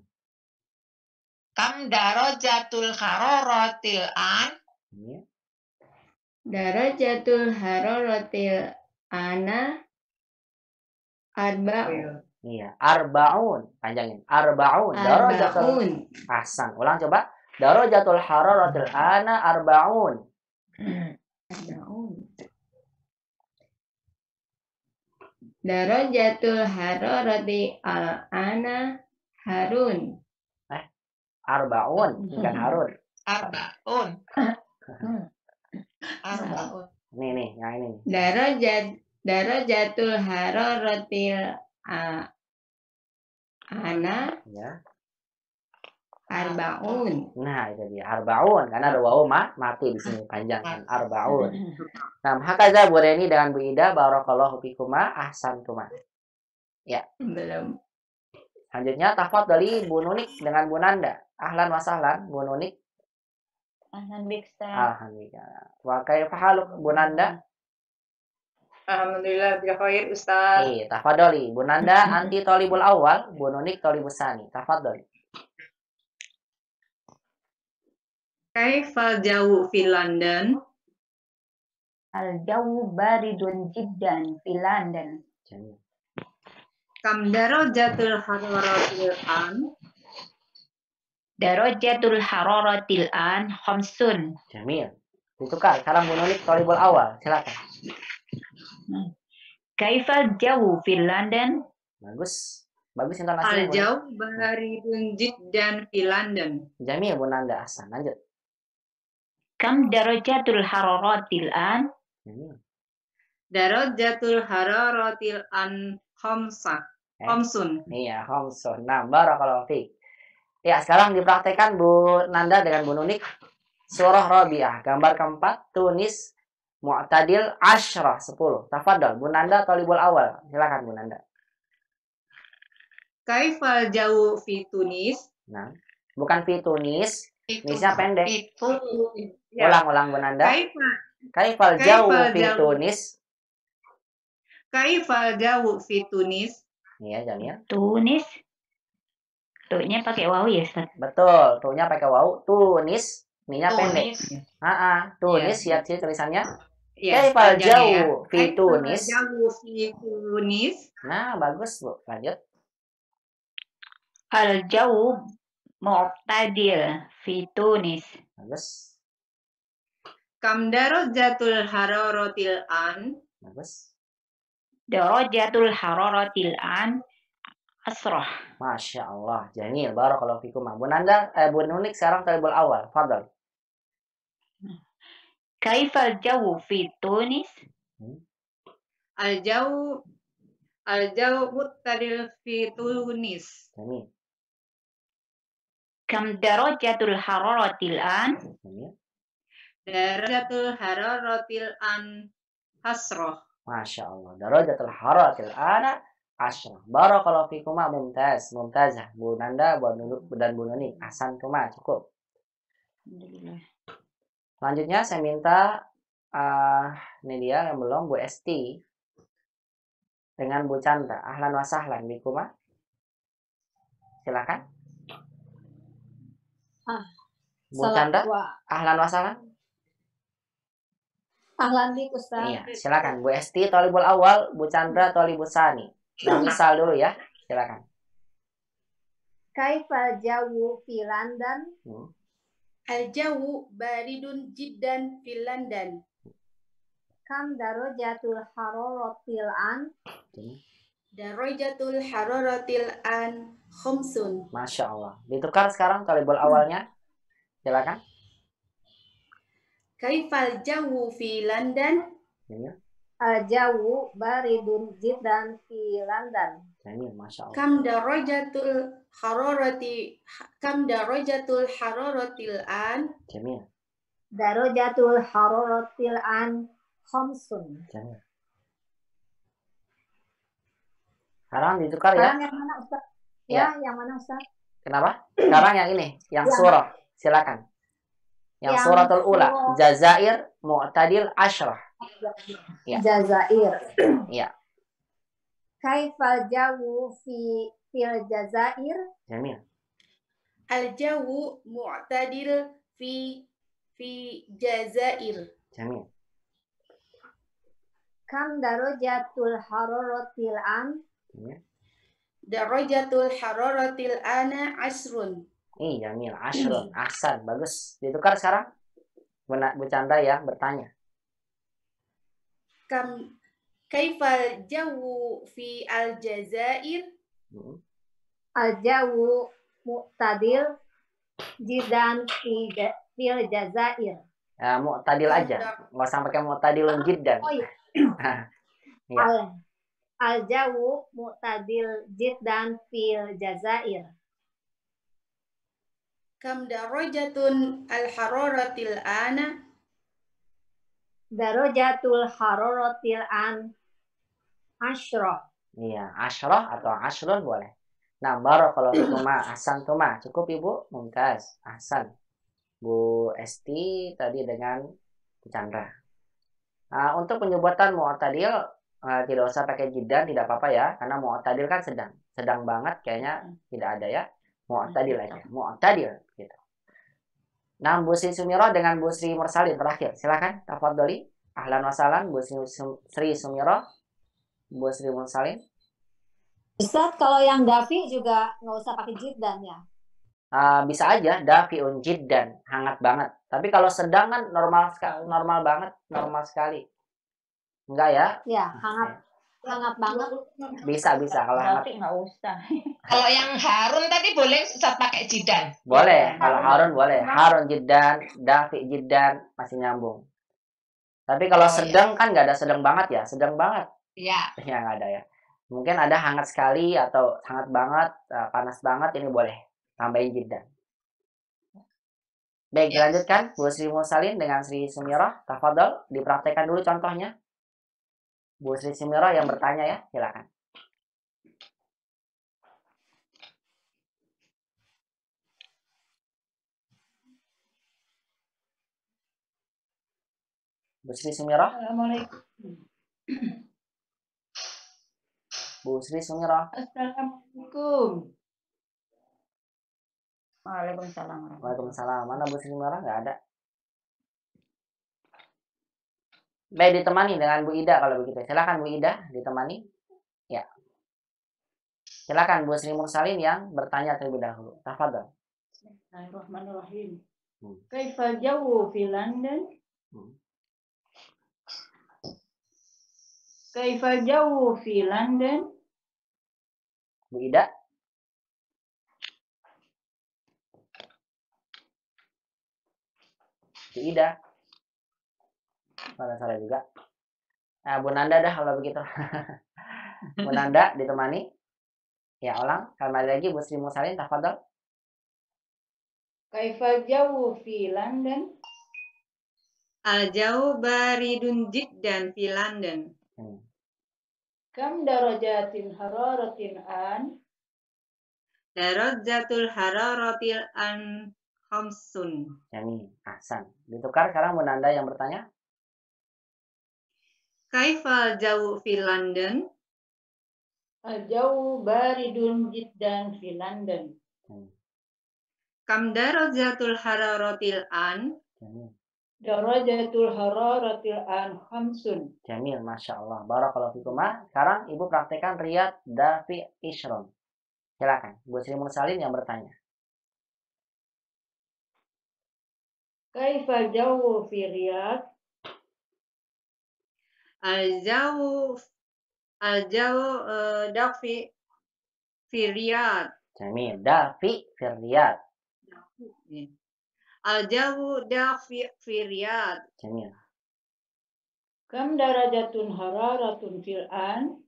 C: Kam darajatul hararatil an?
A: Jamil.
D: Darajatul hararatil ana arba'un.
A: Iya, arbaun. Panjangin. Arbaun. Darajatul
D: Arba'un.
A: Hasan. Ulang coba. Darajatul hararatil ana arbaun.
D: Arba'un. Darajatul hararati al-ana harun.
A: Arbaun, bukan harun.
C: Arbaun. Arbaun.
A: Nih, yang ini nih.
D: Darajatul hararatil ana
A: Ya.
D: arba'un.
A: Nah, itu dia. Arbaun. Karena ada wawu mati di sini. Panjang kan. Arbaun. Nah, hakaza Bu Reni dengan Bu Ida. Barakallahu fikuma. Ahsantuma. Ya.
D: Belum.
A: Selanjutnya, tafadhali Bu Nunik dengan Bu Nanda. Ahlan wa sahlan, Bu Nunik. Alhamdulillah. Wa kaifa haluk Bu Nanda?
B: Alhamdulillah bi khair Ustaz.
A: Tafadhali. Bu Nanda anti thalibul awal, Bu Nunik thalibus sani. Tafadhali.
B: Kaifal jawu fi London?
F: Al-jawu baridun jiddan fi London.
A: Jamil.
B: Kam darajatul hararatil an?
F: Darajatul hararatil an khamsun.
A: Jamil. Ditukar. Sekarang Bu Nunik thalibul awal. Silakan.
F: Kaifal jawu fi London?
A: Bagus. Bagus intonasinya. Bu.
B: Al-jawu baridun jiddan fi London.
A: Jamil Bu Nanda. Ahsan. Lanjut.
F: Kam darajatul hararatil an?
A: Jamil.
B: Darajatul hararatil an khamsun.
A: Iya, khamsun. Nah, barakallahu fiik. Ya, sekarang dipraktekkan Bu Nanda dengan Bu Nunik. Surah Rabi'ah, gambar keempat, tunis mu'tadil asyrah 10. Tafadhal Bu Nanda thalibul awal. Silakan Bu Nanda.
B: Kaifal jawu fi Tunis?
A: Nah, bukan fi tunis,
C: Itu.
A: nisnya pendek.
C: Itu.
B: Ya.
A: Ulang-ulang Bu Nanda.
B: Kaifal
A: Kaifal jauh fi
B: jauh.
A: Tunis.
B: Kaifal jawu fi Tunis?
A: Iya, Jamil.
F: Tunis. Tuh-nya pakai wawu ya, Ustaz?
A: Betul, tuh-nya pakai wawu. Tunis, ni-nya pendek.
C: Tunis.
A: Tunis, lihat sih tulisannya.
B: Ya,
A: Kaifal
B: panjang ya.
A: jauh fi
B: Kaifal
A: Tunis.
B: jawu fi Tunis?
A: Nah, bagus Bu. Lanjut.
F: Al-jawu mu'tadil fi Tunis.
A: Bagus.
B: Kam darajatul hararatil an?
A: Bagus.
F: Darajatul hararatil an asrah.
A: Masya Allah. Jamil. Barakallahu fikum. Bu Nanda, Bu Nunik sekarang thalibul awal. Fadhal.
F: Kaifal jawu fi Tunis?
B: Al-jawu mu'tadil fi Tunis.
A: Jamil.
F: Kam darajatul hararatil an?
A: Jamil.
B: Darajatul hararatil an hasrah.
A: Masya Allah. Darajatul haratil ana asyrah. Barakallahu fikuma. Mumtaz. Mumtazah. Bu Nanda dan Bu Nunik. Ahsan kuma. Cukup.
F: Alhamdulillah.
A: Selanjutnya saya minta ini dia yang belum, Bu Esti dengan Bu Chandra. Ahlan wa sahlan bikuma. Silakan. Bu Chandra, ahlan wa sahlan.
I: Ahlan bik Ustaz.
A: Iya, silakan. Bu Esti thalibul awal, Bu Chandra thalibul sani. Yang misal dulu ya. Silakan.
I: Kaifal jawu fi London?
E: Al-jawu baridun jiddan fi London.
I: Kam darajatul hararatil an?
E: Darajatul hararatil an khamsun.
A: Masya Allah. Ditukar sekarang thalibul awalnya. Silakan.
E: Kaifal jawu fi London?
A: Jamil.
I: Al-jawu baridun jiddan fi London.
A: Jamil, Masya Allah.
E: Kam darajatul hararatil an?
A: Jamil.
I: Darajatul hararatil an khamsun.
A: Jamil. Sekarang ditukar ya.
I: Sekarang yang mana Ustaz? Ya, yang mana Ustaz?
A: Kenapa? Sekarang yang ini, yang surah. Silakan. Yang
I: Yang
A: suratul ula,
I: surah-
A: Jazair, Mu'tadil, Ashrah. Ya.
I: Jazair.
A: Ya,
I: Kaifal jawu fil Jazair?
A: Jamil.
E: Al-jawu mu'tadil fi Jazair.
A: Jamil.
I: Kam darajatul hararatil an?
A: Jamil.
E: Darajatul hararatil ana asrun.
A: Jamil. Ashrun. Ahsan. Bagus. Ditukar sekarang. Bu Chandra ya bertanya.
E: Kaifal jawu fi al-Jazair?
I: Al-jawu mu'tadil jidan fil Jazair.
A: Mu'tadil aja. Nggak usah pakai mu'tadilun jiddan.
I: Oh iya.
A: Ya.
I: Al-jawu mu'tadil jiddan fil Jazair.
E: Kam darajatun al-hararatil ana?
I: Darajatul hararatil an asyrah.
A: Iya, asyrah atau ashrun boleh. Nah, barakallahu fikuma, ahsan tuma. Cukup Ibu? Mumtaz. Ahsan. Bu Esti tadi dengan Bu Chandra. Nah, untuk penyebutan mu'tadil tidak usah pakai jiddan, tidak apa-apa ya, karena mu'tadil kan sedang. Sedang banget kayaknya tidak ada ya. Mu'tadil aja. Mu'tadil gitu. Nah, Bu Sri Sumirah dengan Bu Sri Mursalin terakhir. Silakan, tafadholi. Ahlan wa sahlan Bu Sri Sumirah, Bu Sri Mursalin.
I: Ustaz, kalau yang dafi juga nggak usah pakai jiddan ya?
A: Bisa aja dafiun jiddan, hangat banget. Tapi kalau sedang kan normal banget, normal sekali. Enggak ya?
I: Ya, hangat banget.
A: Bisa kalau hangat.
D: Tapi nggak usah.
C: Kalau yang Harun tadi boleh Ustaz pakai jidan.
A: Boleh, kalau Harun boleh. Harun jiddan, dafi jiddan masih nyambung. Tapi kalau sedang kan nggak ada sedang banget ya, sedang banget.
C: Iya.
A: Ya nggak ada ya. Mungkin ada hangat sekali atau hangat banget, panas banget, ini boleh tambahin jiddan. Baik, dilanjutkan Bu Sri Mursalin dengan Sri Sumirah. Tafadhol, dipraktekkan dulu contohnya. Bu Sri Sumirah yang bertanya ya, silakan. Bu Sri Sumirah.
D: Assalamualaikum.
A: Bu Sri Sumirah.
D: Assalamualaikum. Waalaikumsalam.
A: Waalaikumsalam. Mana Bu Sri Sumirah? Nggak ada. Baik, ditemani dengan Bu Ida kalau begitu. Silakan Bu Ida, ditemani. Ya. Silakan Bu Sri Mursalin yang bertanya terlebih dahulu. Tafadhol.
D: Bismillahirrahmanirrahim. Kaifal jawu fi London? Kaifal jawu fi London?
A: Bu Ida. Bu Ida. Salah juga. Nah, Bu Nanda dah kalau begitu. Bu Nanda ditemani. Ya, ulang. Kembali lagi Bu Sri Mursalin, tafadhol.
D: Kaifal jawu fi London?
B: Al-jawu baridun jiddan fi London.
D: Kam darajatil hararatil an?
B: Darajatul hararatil an khamsun.
A: Jamil, ahsan. Ditukar sekarang Bu Nanda yang bertanya.
B: Kaifal jawu fi London?
D: Al-jawu baridun jiddan fi London.
B: Kam darajatul hararatil an?
A: Jamil.
D: Darajatul hararatil an khamsun.
A: Jamil, Masya Allah. Barakallahu fikum. Sekarang Ibu praktekkan riyad dafi ishrun. Silakan, Bu Sri Mursalin yang bertanya.
D: Kaifal jawu fi Riyadh?
B: Al-jawu dafi fi Riyadh.
A: Jamil, dafi fi Riyadh.
B: Al-jawu dafi fi Riyadh.
A: Jamil.
D: Kam darajatun hararatun fil an?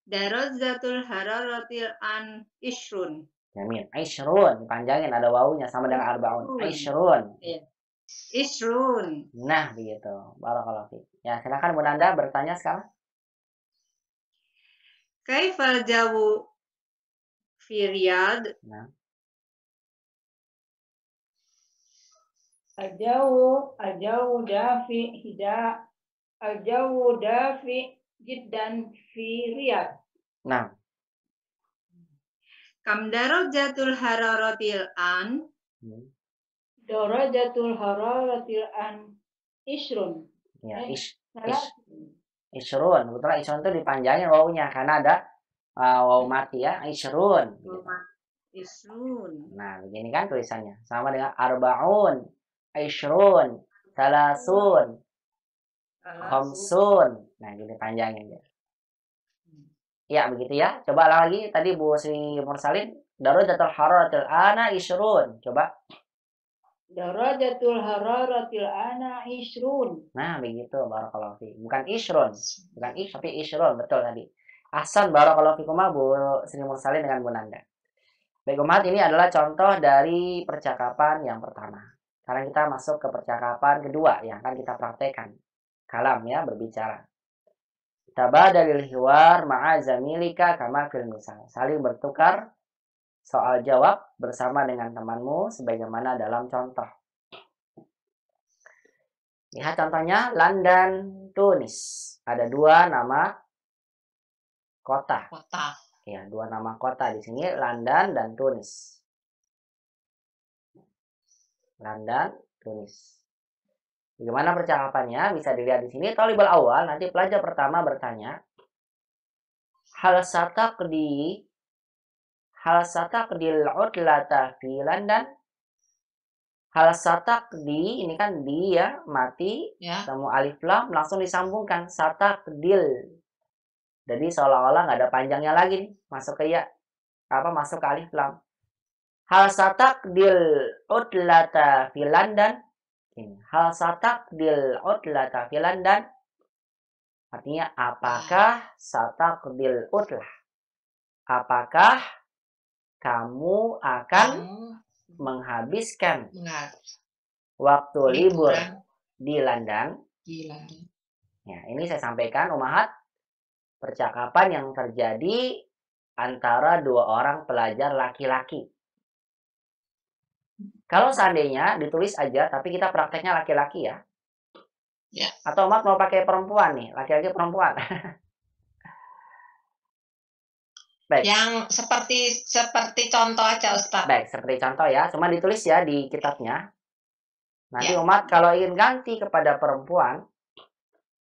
B: Darajatul hararatil an ishrun.
A: Jamil. Ishrun, panjangin ada wawunya sama dengan arbaun. Ishrun.
B: Ishrun.
A: Nah, begitu. Barakallahu fiik. Ya, silakan Bu Nanda bertanya sekarang.
B: Kaifal jawu fi Riyadh.
A: Nah,
D: Al-jawu dafi jiddan fi Riyadh.
A: nah,
B: Kam darajatul hararatil an?
D: Darajatul hararatil an ishrun.
A: ya
D: Salah.
A: isrun. Kebetulan isrun itu dipanjangin wawunya karena ada wawu mati ya, isrun.
B: Isrun.
A: Nah, begini kan tulisannya. Sama dengan arbaun, isrun, salasun, khamsun. Nah, gini panjangin ya. Ya, begitu ya. Coba lagi tadi Bu Sri Mursalin, darajatul hararatil ana isrun. Coba.
D: Darajatul hararatil ana ishrun.
A: Nah, begitu barakallahu fi. Bukan isrun. Bukan tapi isrun, betul tadi. Ahsan barakallahu fikum Bu Sri Mursalin dengan Bu Nanda. Baik umat, ini adalah contoh dari percakapan yang pertama. Sekarang kita masuk ke percakapan kedua yang akan kita praktekkan. Kalam ya, berbicara. Tabadalil hiwar ma'a zamilika kama fil misal. Saling bertukar soal jawab bersama dengan temanmu sebagaimana dalam contoh. Lihat contohnya, London, Tunis. Ada dua nama kota. Ya, dua nama kota di sini, London dan Tunis. London, Tunis. Bagaimana percakapannya? Bisa dilihat di sini. Thalibul awal, nanti pelajar pertama bertanya, hal sataqdil udlata fi London? Hal sataqdi, ini kan di ya, mati, ketemu alif lam, langsung disambungkan, sataqdil. Jadi seolah-olah nggak ada panjangnya lagi nih, masuk ke ya, masuk ke alif lam. Hal sataqdil udlata fi London? Hal sataqdil udlata fi London? Artinya, apakah sataqdil udlah? Apakah kamu akan menghabiskan waktu libur di London? Ya, ini saya sampaikan umahat, percakapan yang terjadi antara dua orang pelajar laki-laki. Kalau seandainya ditulis aja, tapi kita prakteknya laki-laki ya. Atau umat mau pakai perempuan nih, laki-laki perempuan. Baik.
C: Yang seperti contoh aja Ustaz.
A: Baik, seperti contoh ya. Cuma ditulis ya di kitabnya. Nanti umat kalau ingin ganti kepada perempuan,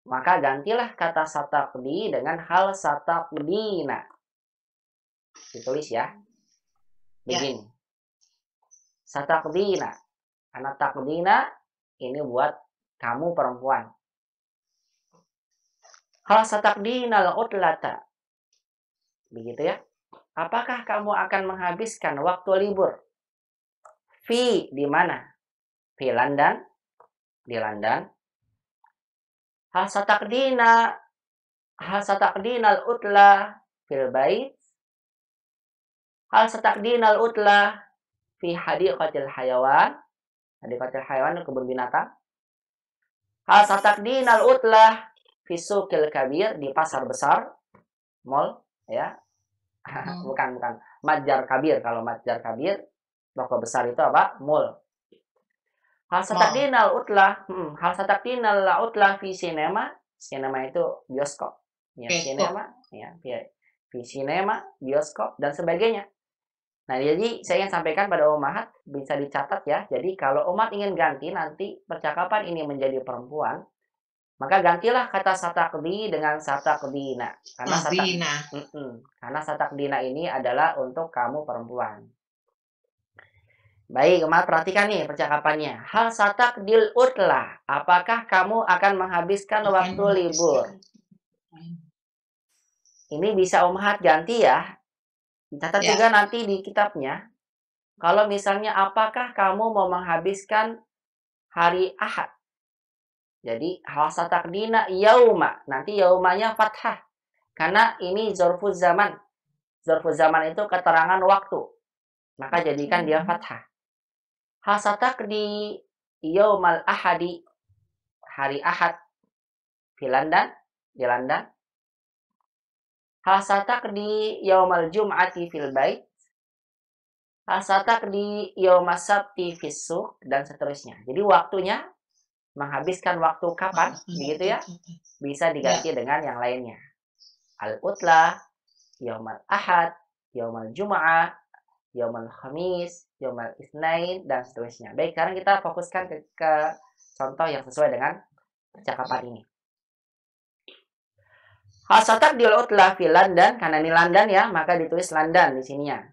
A: maka gantilah kata sataqdi dengan hal sataqdina. Ditulis ya. Begini. Sataqdina. Karena taqdina ini buat kamu perempuan. Hal sataqdina al-udlata. Begitu ya. Apakah kamu akan menghabiskan waktu libur? Fi di mana? Fi London. Di London. Hal sataqdina al-udla fil bait. Hal sataqdina al-udla fi hadiqatil hayawan. Hadiqatil hayawan, kebun binatang. Hal sataqdina al-udla fi suqil kabir, di pasar besar, mall ya. bukan Matjar Kabir. Kalau Matjar Kabir, toko besar itu apa? Mall. Hal sataqdina al-udla fi sinema. Sinema itu bioskop. Ya, sinema, ya, fi sinema, bioskop dan sebagainya. Nah, jadi saya ingin sampaikan pada umat, bisa dicatat ya. Jadi kalau umat ingin ganti nanti percakapan ini menjadi perempuan, maka gantilah kata sataqdi dengan sataqdina. Karena sataqdina ini adalah untuk kamu perempuan. Baik, umat perhatikan nih percakapannya. Hal sataqdil utlah. Apakah kamu akan menghabiskan waktu libur? Ini bisa umat ganti ya. Dicatat juga nanti di kitabnya. Kalau misalnya apakah kamu mau menghabiskan hari Ahad? Jadi hal sataqdina yauma. Nanti yaumanya fathah. Karena ini zorfuz zaman. Zorfuz zaman itu keterangan waktu. Maka jadikan dia fathah. Hal sataqdi yaumal ahadi. Hari Ahad. Di London. Hal sataqdi yaumal jum'ati fil bait. Hal sataqdi yaumas sabti fis-suq dan seterusnya. Jadi waktunya menghabiskan waktu kapan, begitu ya? Bisa diganti dengan yang lainnya. Al-utlah, yaumal ahad, yaumal jum'ah, yaumal khamis, yaumal isnain, dan seterusnya. Baik, sekarang kita fokuskan ke contoh yang sesuai dengan percakapan ini. Hasatak di utlah fi London, karena ini London ya, maka ditulis London di sininya.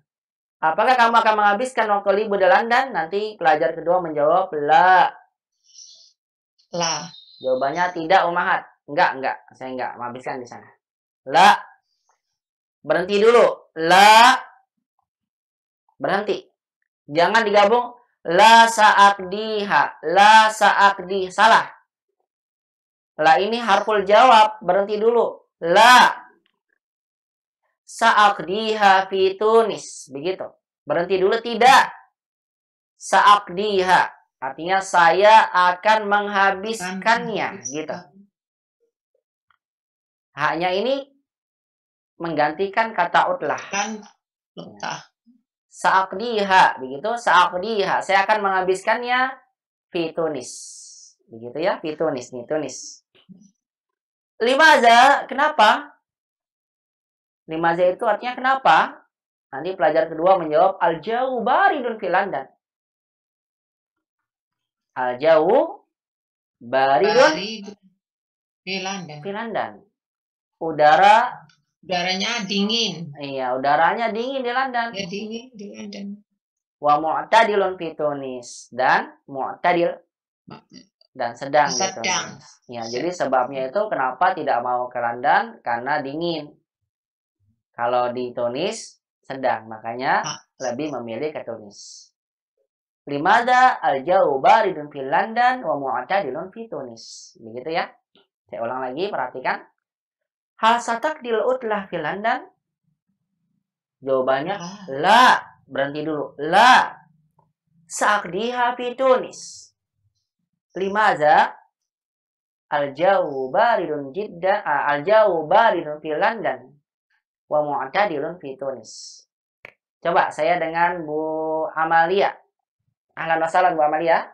A: Apakah kamu akan menghabiskan waktu libur di London? Nanti pelajar kedua menjawab la.
C: La.
A: Jawabannya tidak, Umahat. Enggak, saya enggak menghabiskan di sana. La. Berhenti dulu. La. Berhenti. Jangan digabung. La sa'akdiha. La sa'akdi. Salah. La ini harful jawab. Berhenti dulu. La. Sa'akdiha fi Tunis. Begitu. Berhenti dulu. Tidak. Sa'akdiha. Artinya saya akan menghabiskannya. Gitu. Haknya ini menggantikan kata utlah. Sa'akdiha. Begitu. Sa'akdiha. Saya akan menghabiskannya fi Tunis. Begitu ya. Fi Tunis. Nih Tunis. Limaza. Kenapa? Limaza itu artinya kenapa? Nanti pelajar kedua menjawab al-jawu baridun fi London. Al-jawu baridun
C: fi London.
A: Fi London.
C: Udaranya dingin.
A: Iya, udaranya dingin di London.
C: Ya, dingin di London.
A: Wa mu'tadilun fi Tunis. Dan mu'tadil dan sedang.
C: Sedang.
A: Gitu. Ya, jadi sebabnya itu kenapa tidak mau ke London? Karena dingin. Kalau di Tunis sedang, makanya lebih memilih ke Tunis. Limada al-jawu baridun fi London wa mu'tadilun fi Tunis. Begitu ya. Saya ulang lagi, perhatikan. Hal sataqdil utlah fi London? Jawabannya la. Berhenti dulu. La. Sa'aqdiha fi Tunis. Limaza al-jawu baridun jiddan al-jawu baridun fi London wa mu'tadilun fi Tunis. Coba saya dengan Bu Amalia. Ahlan wa sahlan Bu Amalia.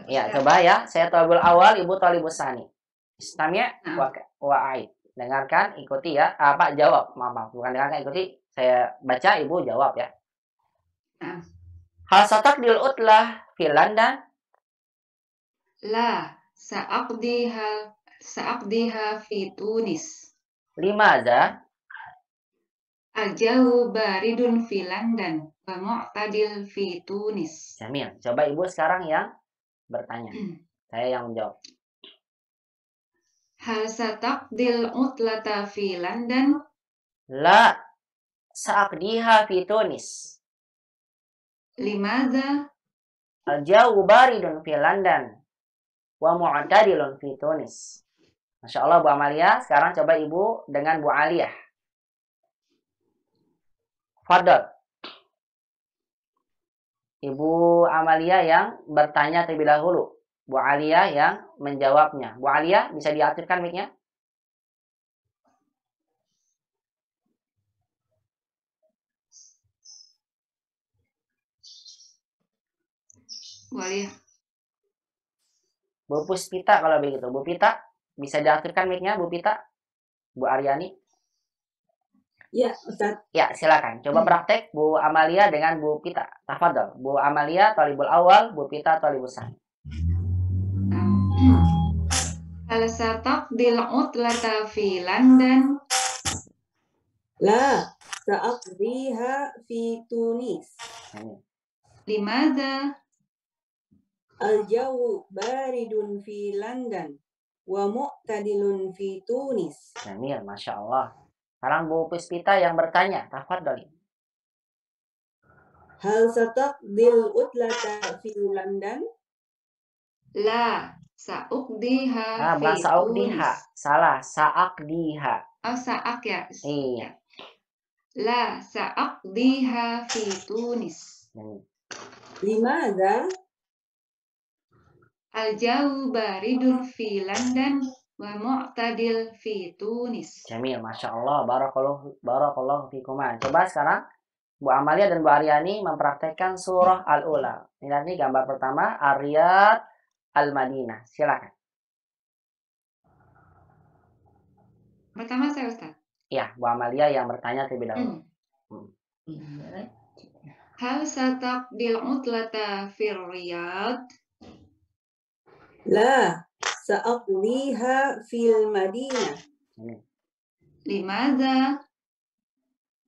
A: Ya, coba ya. Saya talibul awal, Ibu talibus sani. Istamnya wa aid. Dengarkan, ikuti ya. Pak jawab. Maaf, bukan dengarkan, ikuti. Saya baca, Ibu jawab ya. Hal sataqdil utlah fi London?
E: La, sa'aqdiha fi Tunis.
A: Limaza?
E: Al-jawu baridun fi London wa mu'tadil fi Tunis.
A: Jamil. Coba Ibu sekarang yang bertanya. Saya yang menjawab.
E: Hal sataqdil utlata fi London?
A: La. Sa'aqdiha fi Tunis.
E: Limadha?
A: Al-jawu baridun fi London wa mu'tadilun fi Tunis. Masya Allah Bu Amalia. Sekarang coba Ibu dengan Bu Aliyah. Fadol. Ibu Amalia yang bertanya terlebih dahulu. Bu Aliyah yang menjawabnya. Bu Aliyah bisa diaktifkan mic-nya?
E: Bu Aliyah.
A: Bu Puspita kalau begitu. Bu Pita bisa diaktifkan mic-nya Bu Pita? Bu Aryani?
G: Ya, Ustaz.
A: Ya, silakan. Coba praktek Bu Amalia dengan Bu Pita. Tafadhol. Bu Amalia talibul awal, Bu Pita talibus sani.
E: Hal sataqdil utlata fi London?
G: La, sa'aqdiha fi Tunis.
E: Limadha?
G: Al-jawu baridun fi London wa mu'tadilun fi Tunis.
A: Jamil, Masya Allah. Sekarang Bu Puspita yang bertanya. Tafadhol.
G: Hal sataqdil utlata fi London?
E: La, sa'uqdiha fi
A: Bukan sa'uqdiha.
E: Tunis.
A: Salah, sa'aqdiha.
E: Oh, sa'ak ya?
A: Iya.
E: La, sa'aqdiha fi Tunis.
G: Limadha?
E: Al-jawu baridun fi London wa mu'tadil fi Tunis.
A: Jamil, Masya Allah. Barakallahu fikuma. Coba sekarang Bu Amalia dan Bu Aryani mempraktekkan surah Al-Ula. Lihat nih gambar pertama, Ar-Riyadh, Al-Madinah. Silakan.
E: Pertama saya Ustaz.
A: Ya, Bu Amalia yang bertanya terlebih dahulu.
E: Hal sataqdil utlata fir Riyadh?
G: La sa'aqdiha fil Madinah.
E: Limadha?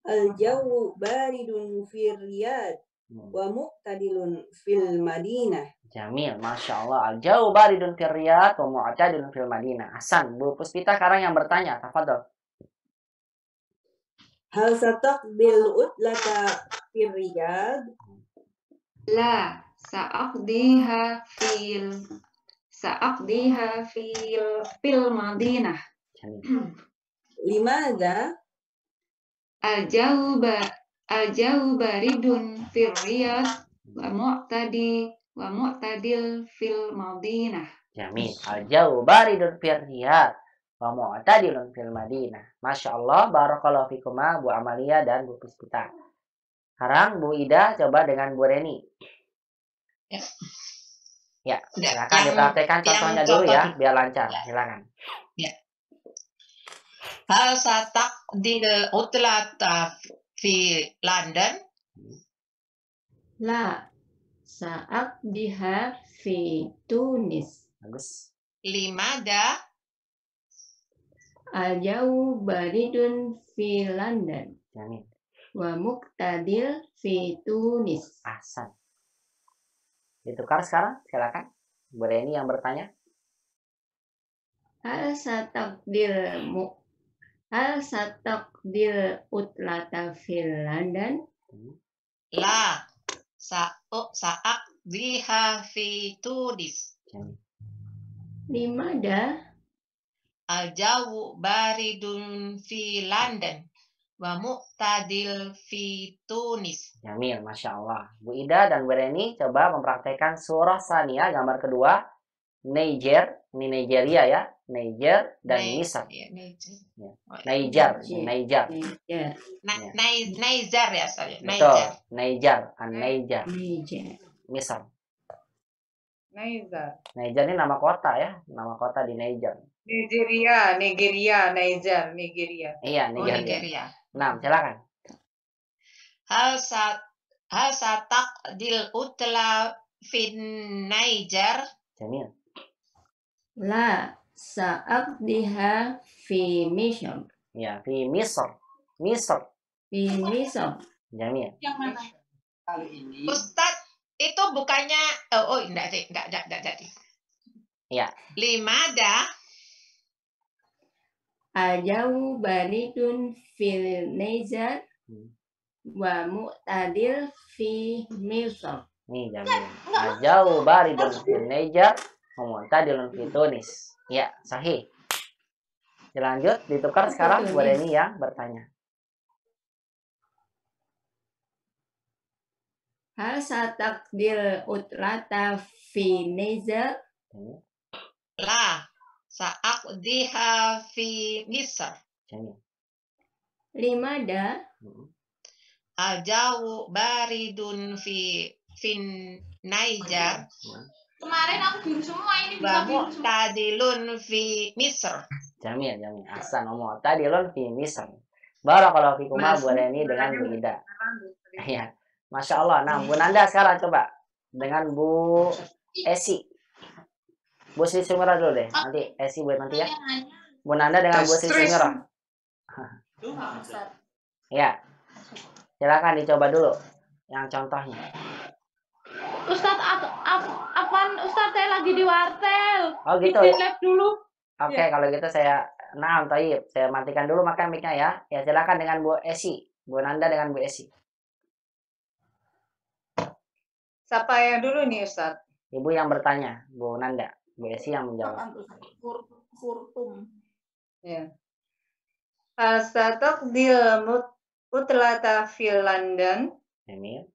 G: Al-jawu baridun fil Riyadh wa mu'tadilun fil Madinah.
A: Jamil, Masya Allah. Al-jauh baridun fil Riyadh wa mu'tadilun fil Madinah. Hasan, Bu Puspita sekarang yang bertanya. Tafadhol.
G: Hal sataqdil utlata fil Riyadh?
E: La sa'aqdiha fil Madinah.
A: Jamil.
G: Limadha?
E: Al-jawu baridun fil Riyadh wa mu'tadil fil Madinah.
A: Jamil. Al-jauh baridun fil Riyadh wa mu'tadilun fil Madinah. Masya Allah. Barakallahu fikuma Bu Amalia dan Bu Puspita. Sekarang Bu Ida coba dengan Bu Reni. Ya, silakan dipraktekkan contohnya dulu ya, biar lancar. Silakan.
C: Hal sataqdil utlata fi London?
D: La sa'aqdiha fi Tunis.
A: Bagus.
C: Limada?
D: Al-jawu baridun fi London
A: Jamil.
D: wa muqtadil fi Tunis.
A: Ahsan. Ditukar sekarang, silakan. Bu Reni yang bertanya.
D: Hal sataqdil utlata fil London?
C: La sa'aqdiha fi Tunis.
A: Jamil.
D: Limada?
C: Al-jawu baridun fi London wa mu'tadil fi Tunis.
A: Jamil, Masya Allah. Bu Ida dan Bu Reni coba mempraktekkan surah Saniyah, gambar kedua. Niger, ini Nigeria ya. Niger dan Misr. Niger.
C: Niger ya, sorry.
A: Betul. Niger. Niger. Misr. Niger ini nama kota ya. Nama kota di Niger.
B: Nigeria. Niger.
A: Iya, Nigeria. Nah, silakan.
C: Hal sataqdil utla fin Niger?
A: Jamil.
D: La sa'aqdiha fi Misr.
A: Ya, fi Misr. Misr.
D: Fi Misr.
A: Jamil.
C: Yang mana? Ustadz, itu bukannya enggak jadi.
A: Ya.
C: Limada?
D: Al-jawu baridun fil Niger wa mu'tadil fi Misr.
A: Nih, Jamil. Al-jawu baridun fil Niger wa mu'tadilun fi Tunis. Ya, sahih. Dilanjut, ditukar sekarang Bu Reni yang bertanya.
D: Hal sataqdil utlata fi Niger?
C: La sa'aqdiha fi Misr.
A: Jamil.
D: Limada?
C: Al-jawu baridun fi Niger.
F: Kemarin aku biru semua, ini bisa biru semua.
C: Mu'tadilun fi Misr.
A: Jamil. Ahsan. Mu'tadilun fi Misr. Barakallahu fikuma Bu Reni dengan Bu Ida. Ya. Masya Allah. Nah, Bu Nanda sekarang coba dengan Bu Esi. Bu Sri Sumirah dulu deh. Nanti Esi buat nanti ya. Bu Nanda dengan Bu Sri Sumirah. Ya. Silakan dicoba dulu yang contohnya.
H: Ustadz, apaan Ustadz, saya lagi di wartel.
A: Oh gitu.
H: Bikin lab dulu.
A: Oke, kalau gitu saya Taib. Saya matikan dulu maka mic-nya ya. Ya, silakan dengan Bu Esi. Bu Nanda dengan Bu Esi.
B: Siapa yang dulu nih Ustadz?
A: Ibu yang bertanya, Bu Nanda. Bu Esi yang menjawab.
H: Furtum.
B: Ya. Hal sataqdil utlata fil London?
A: Jamil.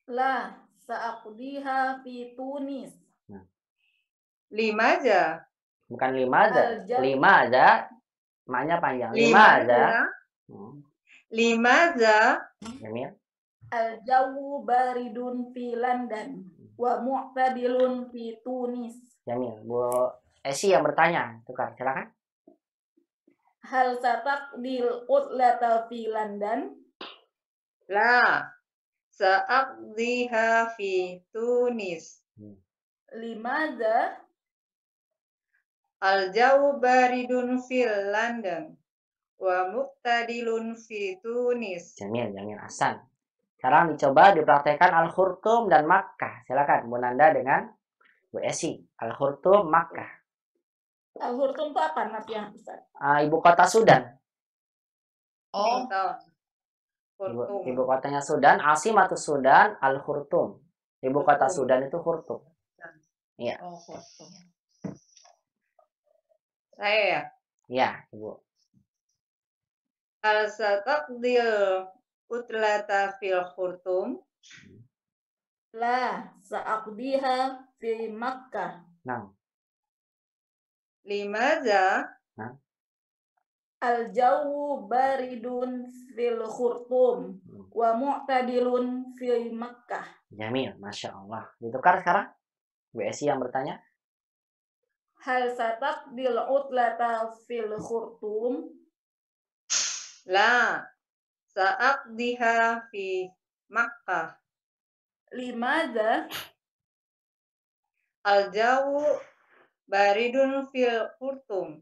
H: La sa'aqdiha fi Tunis.
B: Limaza?
A: Bukan limaza.
H: Al-jawu.
A: Limaza. Maknya panjang. Limaza.
B: Limadza
A: Jamil.
H: Al-jawu baridun fi London wa mu'tadilun fi Tunis.
A: Jamil. Bu Esi yang bertanya. Tukar, silakan.
H: Hal sataqdil utlata fi London?
B: la sa'aqdiha fi Tunis.
H: Limadza
B: Al-jawu baridun fil London wa muqtadilun fi Tunis.
A: Jamil, Jamil. Hasan. Sekarang dicoba dipraktekkan Al-Khurtum dan Makkah. Silakan Bu Nanda dengan Bu Esi. Al-Khurtum, Makkah.
H: Al-Khurtum itu apa artinya, Ustaz?
A: Ibu kota Sudan.
C: Oh,
A: Ibu kotanya Sudan, Asimatus Sudan, Al-Khurtum. Ibu kota Sudan itu Khurtum. Iya.
C: oh, Khurtum.
B: Saya ya.
A: Iya, Ibu.
B: Al-sataqdil utlata fil Khurtum.
H: La sa'aqdiha fi Makkah.
A: Nah,
B: Limadza
H: Al-jawu baridun fil Khurtum wa mu'tadilun fi Makkah.
A: Jamil, Masya Allah. Ditukar sekarang. Bu Esi yang bertanya.
H: Hal sataqdil utlata fil Khurtum?
B: la sa'aqdiha fi Makkah.
H: Limadza
B: Al-jawu baridun fil Khurtum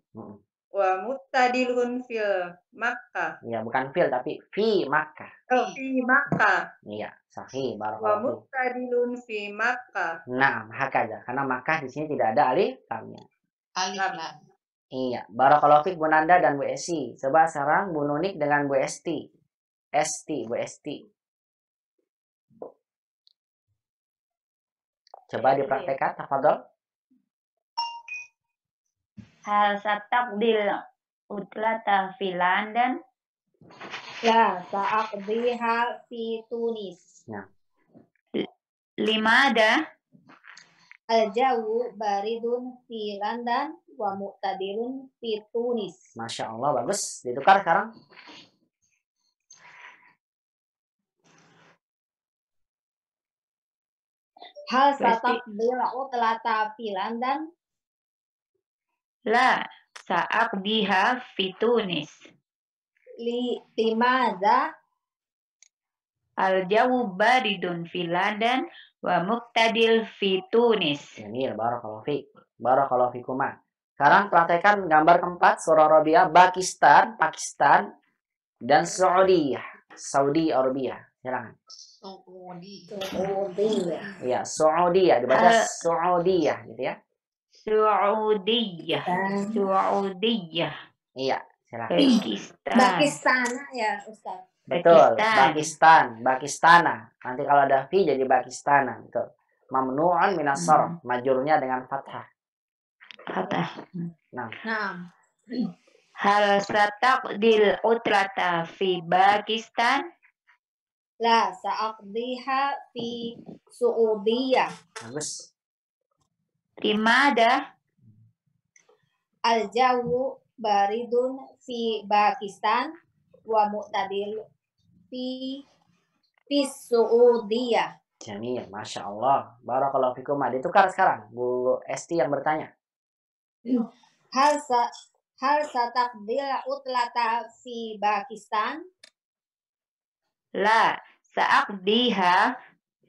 B: wa muttadilun fil Makkah.
A: Iya, bukan fil tapi fi Makkah.
B: Oh, fi Makkah.
A: Iya, sahih.
B: Wa
A: Barakallahu.
B: muttadilun fi Makkah.
A: Nah, hakaza. Karena Makkah di sini tidak ada alif lamnya.
C: Alif lam.
A: Iya, Barakallahu fiik Bu Nanda dan Bu Esi. Coba sekarang Bu Nunik dengan Bu Esti. Bu Esti. Coba dipraktekkan, tafadhol.
F: Hal sataqdil utlata fi London?
I: La sa'aqdiha fi Tunis.
A: Nah,
F: Limada
I: Al-jawu baridun fi London wa muqtadilun fi Tunis.
A: Masya Allah, bagus. Ditukar sekarang.
I: Hal sataqdil utlata fi London?
F: la sa'aqdiha fi Tunis.
I: Limadza
F: Al-jawu baridun fi London wa muqtadil fi Tunis.
A: Jamil, Barakallahu fiik. Barakallahu fikuma. Sekarang praktekkan gambar keempat surah Rabi'ah, Pakistan, dan Saudi Arabia. Silakan. Iya, Saudi ya, dibaca Saudi ya, gitu ya.
F: Saudiyah.
A: Iya, silakan.
I: Pakistan ya Ustaz.
A: Betul, Pakistana. Nanti kalau ada fi jadi Pakistana, betul. Mamnu'un minas sarf, majurnya dengan fathah. Nah,
F: Hal sataqdil utlata fi Pakistan?
I: La sa'aqdiha fi Saudiyah.
A: bagus.
F: Limada
I: Al-jawu baridun fi Pakistan wa mu'tadil fi Saudiyah.
A: Jamil, Masya Allah. Barakallahu fikum. Ditukar sekarang. Bu Esti yang bertanya.
I: Hal sataqdil utlata fi Pakistan?
F: la sa'aqdiha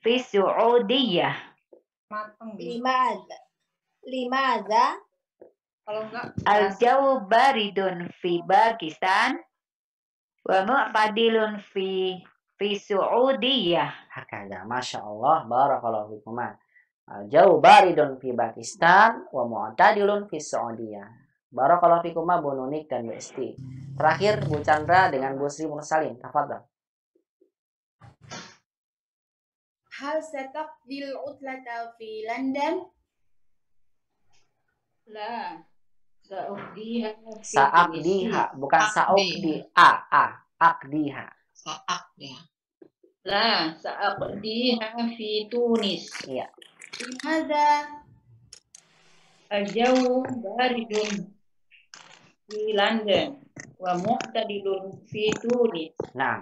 F: fi Saudiyah.
I: Limadza
B: Kalau enggak
F: Al-jawu baridun fi Pakistan wa mu'tadilun fi Saudiyah.
A: Hakada, Masya Allah. Barakallahu fikum. Jauh baridun fi Pakistan wa mu'tadilun fi Saudiyah. Barakallahu fikum Bu Nunik dan Bu Esti. Terakhir Bu Chandra dengan Bu Sri Mursalin. Tafadhol.
H: Hal sataqdil utlata fi London?
E: La sa'aqdiha fi
A: Sa'aqdiha, bukan sa'uqdi. Aqdiha.
C: Sa'aqdiha.
E: La sa'aqdiha fi Tunis.
A: Iya.
H: Limadza
E: Al-jawu baridun fi London
F: wa mu'tadilun fi Tunis.
A: Nah,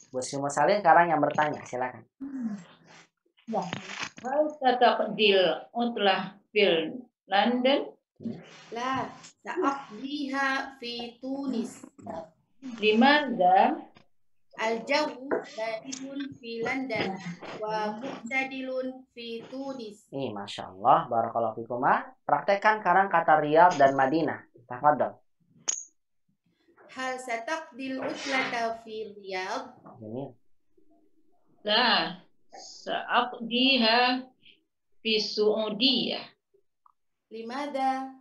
A: Bu Sri Mursalin sekarang yang bertanya, silakan.
F: Hal sataqdil utlah fil London?
H: La sa'aqdiha fi Tunis.
F: Limadha?
H: Al-jawu baridun fi London wa mu'tadilun fi Tunis.
A: Masya Allah, barakallahu fikuma. Praktekkan sekarang kata Riyadh dan Madinah. Tafadhol.
H: Hal sataqdil utlata fi Riyadh?
F: La sa'aqdiha fi Saudiyah.
H: Limada?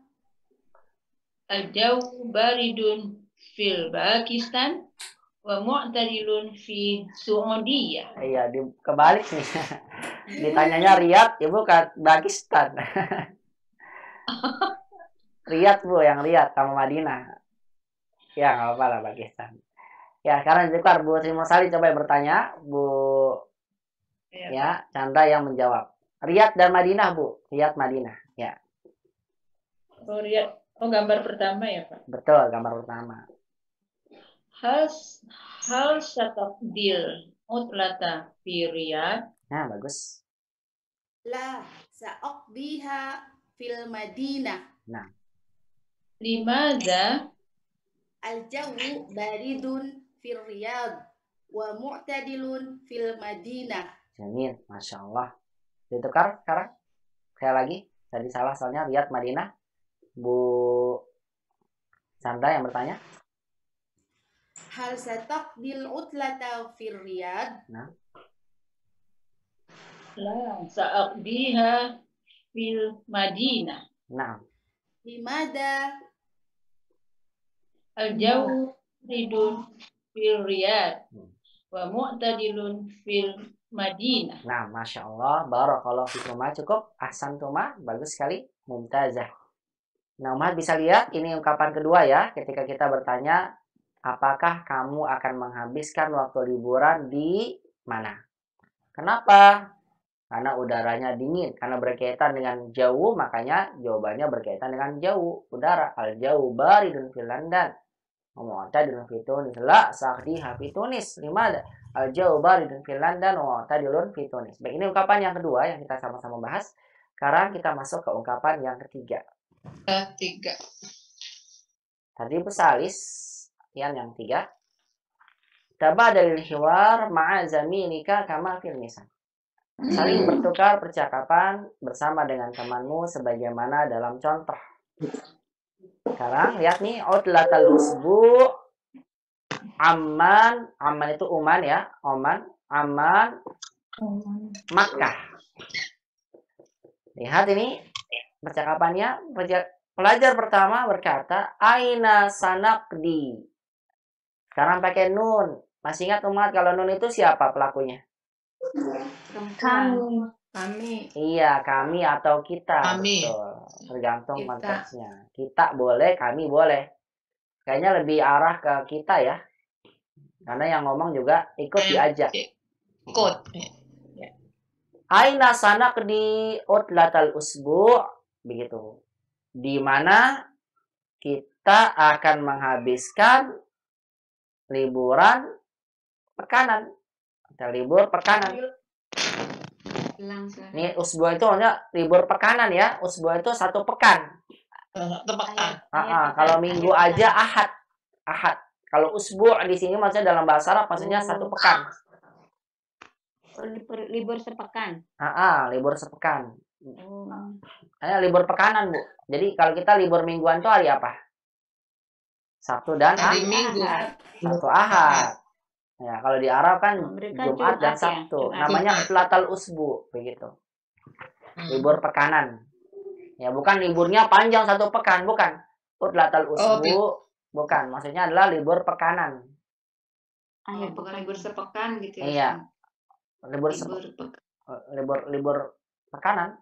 F: Al-jawu baridun fil Pakistan wa mu'tadilun fi Saudiyah.
A: Iya, kebalik nih. Ditanyanya Riyadh, Ibu ke Pakistan. Riyadh, Bu, yang Riyadh sama Madinah. Ya, nggak apa-apa lah Pakistan. Ya, sekarang Zikar, Bu Sri Mursalin coba bertanya, Bu ya, Chandra yang menjawab. Riyadh dan Madinah, Bu. Riyadh, Madinah. Ya.
F: Oh, Riyadh. Oh, gambar pertama ya, Pak?
A: Betul, gambar pertama.
F: Hal sataqdil utlata fi Riyadh?
A: Nah, bagus.
H: La sa'aqdiha fil Madinah.
A: Nah.
F: Limadha?
H: Al-jawu baridun fil Riyadh wa mu'tadilun fil Madinah.
A: Jamil, Masya Allah. Ditukar sekarang? Saya lagi. Tadi salah soalnya Riyadh, Madinah. Bu Chandra yang bertanya.
H: Hal sataqdil utlata fil Riyadh?
A: Nah.
F: La sa'aqdiha fil Madinah.
A: Nah.
H: Limada?
F: Al-jawu baridun fil Riyadh wa mu'tadilun fil Madinah.
A: Nah, Masya Allah, barakallahu fikuma, cukup, ahsantuma, bagus sekali, mumtazah. Nah, Umat bisa lihat, ini ungkapan kedua ya, ketika kita bertanya, apakah kamu akan menghabiskan waktu liburan di mana? Kenapa? Karena udaranya dingin, karena berkaitan dengan jauh, makanya jawabannya berkaitan dengan jauh, udara. Al-jauh baridun fil London. Mu'tadilun fi Tunis. La sa'aqdiha fi Tunis. Limada? Al-jauh baridun fil London mu'tadilun fi Tunis. Baik, ini ungkapan yang kedua yang kita sama-sama bahas. Sekarang kita masuk ke ungkapan yang ketiga.
C: Tiga.
A: Tadi pesalis yang tiga. Tabadalil hiwar ma'a zamilika kama fil misal. Saling bertukar percakapan bersama dengan temanmu sebagaimana dalam contoh. Sekarang lihat nih, utlatal usbu, Amman itu Uman ya, Amman, Makkah. Lihat ini percakapannya. Pelajar pertama berkata, Aina sanaqdi. Sekarang pakai nun. Masih ingat Umat kalau nun itu siapa pelakunya?
D: Kami.
A: Iya, kami atau kita.
C: Kami.
A: Betul. Tergantung
H: Kita.
A: konteksnya. Kita boleh, kami boleh. Kayaknya lebih arah ke kita ya. Karena yang ngomong juga ikut diajak.
C: Ikut.
A: Aina sanaqdi utlatal usbu'. Begitu. Di mana kita akan menghabiskan liburan pekanan. Libur pekanan. Ini usbu itu maksudnya libur pekanan ya. Usbu itu 1 pekan.
C: 1 pekan.
A: Kalau minggu aja ahad. Kalau usbu di sini maksudnya dalam bahasa Arab maksudnya 1 pekan.
D: Libur sepekan.
A: Libur sepekan. Libur pekanan, Bu. Jadi kalau kita libur mingguan itu hari apa? Sabtu dan
C: Hari Minggu.
A: Sabtu Ahad. Ya, kalau di Arab kan Jumat dan Sabtu.
D: Ya,
A: namanya utlatal usbu, begitu. Libur pekanan. Ya, bukan liburnya panjang 1 pekan, bukan. Utlatal usbu, bukan. Maksudnya adalah libur pekanan.
E: Bukan libur sepekan gitu ya.
A: Iya. Libur pekanan.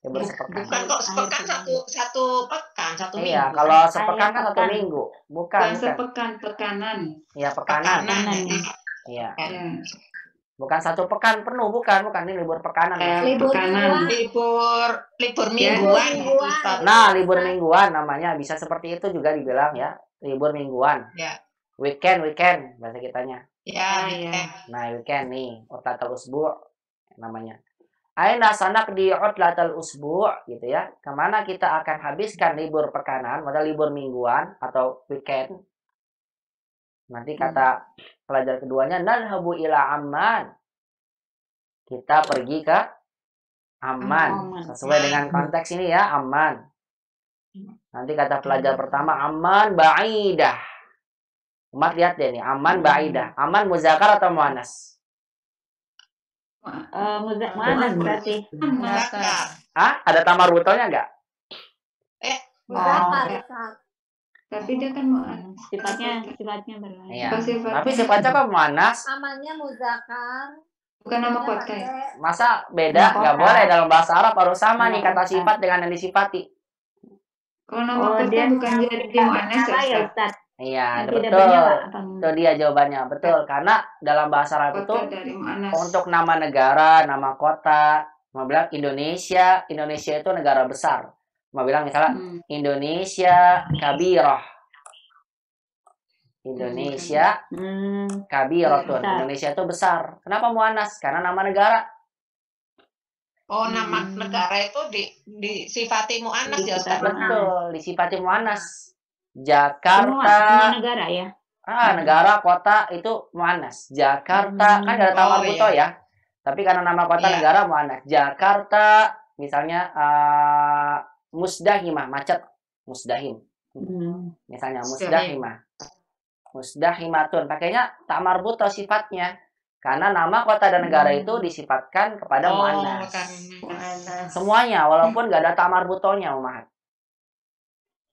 A: Libur sepekan.
C: Bukan kok sepekan satu pekan, 1 minggu.
A: Iya, kalau sepekan kan 1 minggu. Bukan.
E: Sepekan, pekanan.
A: Iya, pekanan.
C: Pekanan.
A: Iya. Bukan 1 pekan penuh, bukan ini libur pekanan.
I: Libur mingguan.
C: libur mingguan.
I: mingguan.
A: Nah, libur mingguan namanya, bisa seperti itu juga dibilang ya, libur mingguan.
C: Ya.
A: Weekend bahasa kitanya.
C: Ya, ya.
A: Nah, weekend nih, utlatal usbu' namanya. Aina sanak di utlatal usbu' gitu ya. Kemana kita akan habiskan libur pekanan, atau libur mingguan atau weekend. Nanti kata pelajar keduanya, nadhabu ila Amman. Kita pergi ke Amman. Sesuai dengan konteks ini ya, Amman. Nanti kata pelajar pertama, Amman ba'idah. Umat lihat deh nih, Amman ba'idah. Amman muzakkar atau muannas?
F: Muannas berarti.
A: Ada tamar butonya enggak?
I: Muzakkar.
E: Tapi dia kan mu'annas.
F: Sifatnya berlain.
A: Iya. Tapi sifatnya kok muannas?
I: Amannya muzakkar.
E: Bukan nama kota ya?
A: Masa beda? Nggak boleh, dalam bahasa Arab harus sama nih kata sifat dengan yang disifati.
E: Kalau nama kota
F: dia
E: bukan jadi mu'annas ya, Ustaz?
A: Iya, betul. Itu dia jawabannya, betul. Karena dalam bahasa Arab itu untuk nama negara, nama kota, mau bilang Indonesia itu negara besar. Mau bilang misalnya Indonesia kabirah. Indonesia kabiratun. Indonesia itu besar. Kenapa muannas? Karena nama negara.
C: Oh, nama negara itu disifati muannas ya, Ustaz?
A: Betul, disifati muannas. Jakarta.
F: Semua negara ya.
A: Negara, kota itu muannas. Jakarta kan ada tamar buto ya. Tapi karena nama kota negara muannas. Jakarta misalnya Musdahimah, macet. Musdahim. Misalnya Musdahimah. Musdahimatun. Pakainya tak marbuto sifatnya. Karena nama kota dan negara itu disifatkan kepada muannas. Semuanya, walaupun nggak ada tak marbutonya, Umat.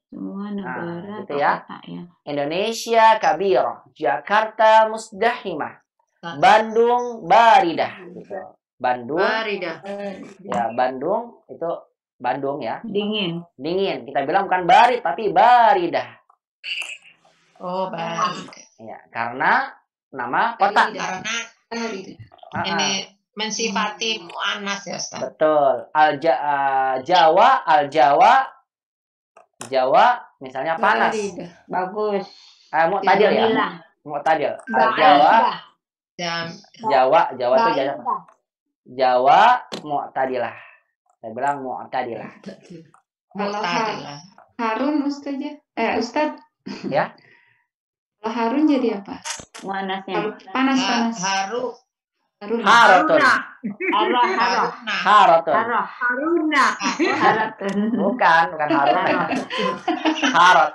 F: Semua negara
A: gitu ya.
F: Kota, ya.
A: Indonesia kabirah. Jakarta Musdahimah. Bandung baridah. Gitu. Bandung.
B: Baridah.
A: Ya, Bandung itu Bandung ya.
F: Dingin.
A: Kita bilang bukan barid tapi baridah.
C: Oh, baridah.
A: Ya, karena nama kota.
C: Karena ini mensifati muannas ya, Ustaz.
A: Betul. Jawa misalnya panas.
F: Bagus.
A: Mu'tadil ya. Mu'tadil. Jawa itu Jawa mu'tadilah. Saya bilang mu'tadilah.
E: Kalau Harun Ustaz
A: ya.
E: Kalau Harun jadi apa?
F: Muannasnya.
E: Panas.
A: Harutun. Bukan Harun. Harut.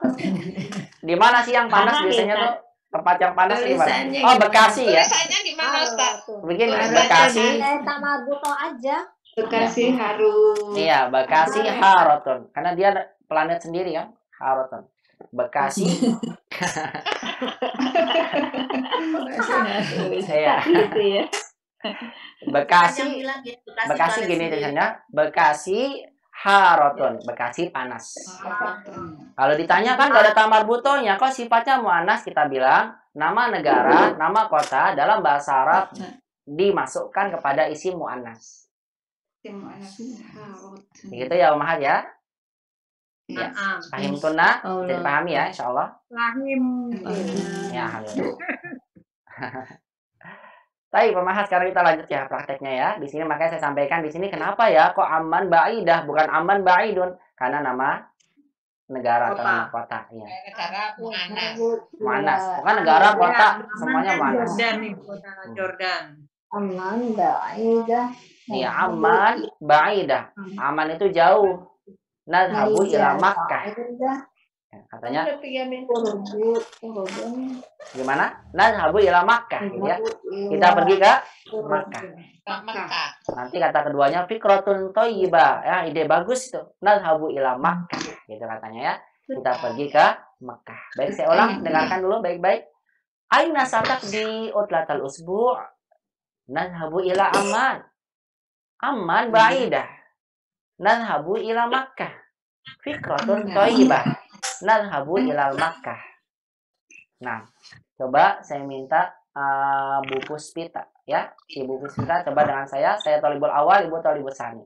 A: Di mana sih yang panas biasanya tuh? Tempat yang panas di mana? Oh, Bekasi ya.
C: Tulisannya di mana, Ustaz?
A: Bikin Bekasi.
I: Tamar buto aja.
E: Bekasi Harun.
A: Iya, Bekasi Harutun. Karena dia planet sendiri kan, Harutun. Bekasi. Iya. Bekasi gini tulisannya. Bekasi Harotun. Bekasi panas. Kalau ditanya kan gak ada tamar butonya, kok sifatnya muannas, kita bilang nama negara, nama kota dalam bahasa Arab dimasukkan kepada isim muannas. Begitu ya Umahat ya. Ya, paham tunna? Jadi pahami ya, insya Allah.
B: Paham.
A: Ya, alhamdulillah. Tapi pemahas sekarang kita lanjut ya prakteknya ya. Di sini makanya saya sampaikan di sini kenapa ya kok Amman ba'idah bukan Amman ba'idun, karena nama negara atau nama kota. Ya.
C: Negara muannas.
A: Muannas, bukan negara kota semuanya muannas.
B: Jordan nih, kota Jordan.
I: Amman ba'idah.
A: Iya, Amman ba'idah. Aman itu jauh. Nadhabu ila Makkah. Katanya gimana? Nadhabu ila Makkah gitu ya. Kita pergi ke Makkah. Nanti kata keduanya fikratun thayyibah. Ya, ide bagus itu. Nadhabu ila Makkah gitu katanya ya. Kita pergi ke Makkah. Baik, saya ulang, dengarkan dulu baik-baik. Aina satak di utlatal usbu'. Nadhabu ila Amman. Amman ba'idah. Nadhabu ila Makkah. Fikratun thayyibah. Nadhabu ila Makkah. Nah, coba saya minta Bu Puspita ya. Ibu Puspita coba dengan saya thalibul awal, Ibu thalibul tsani.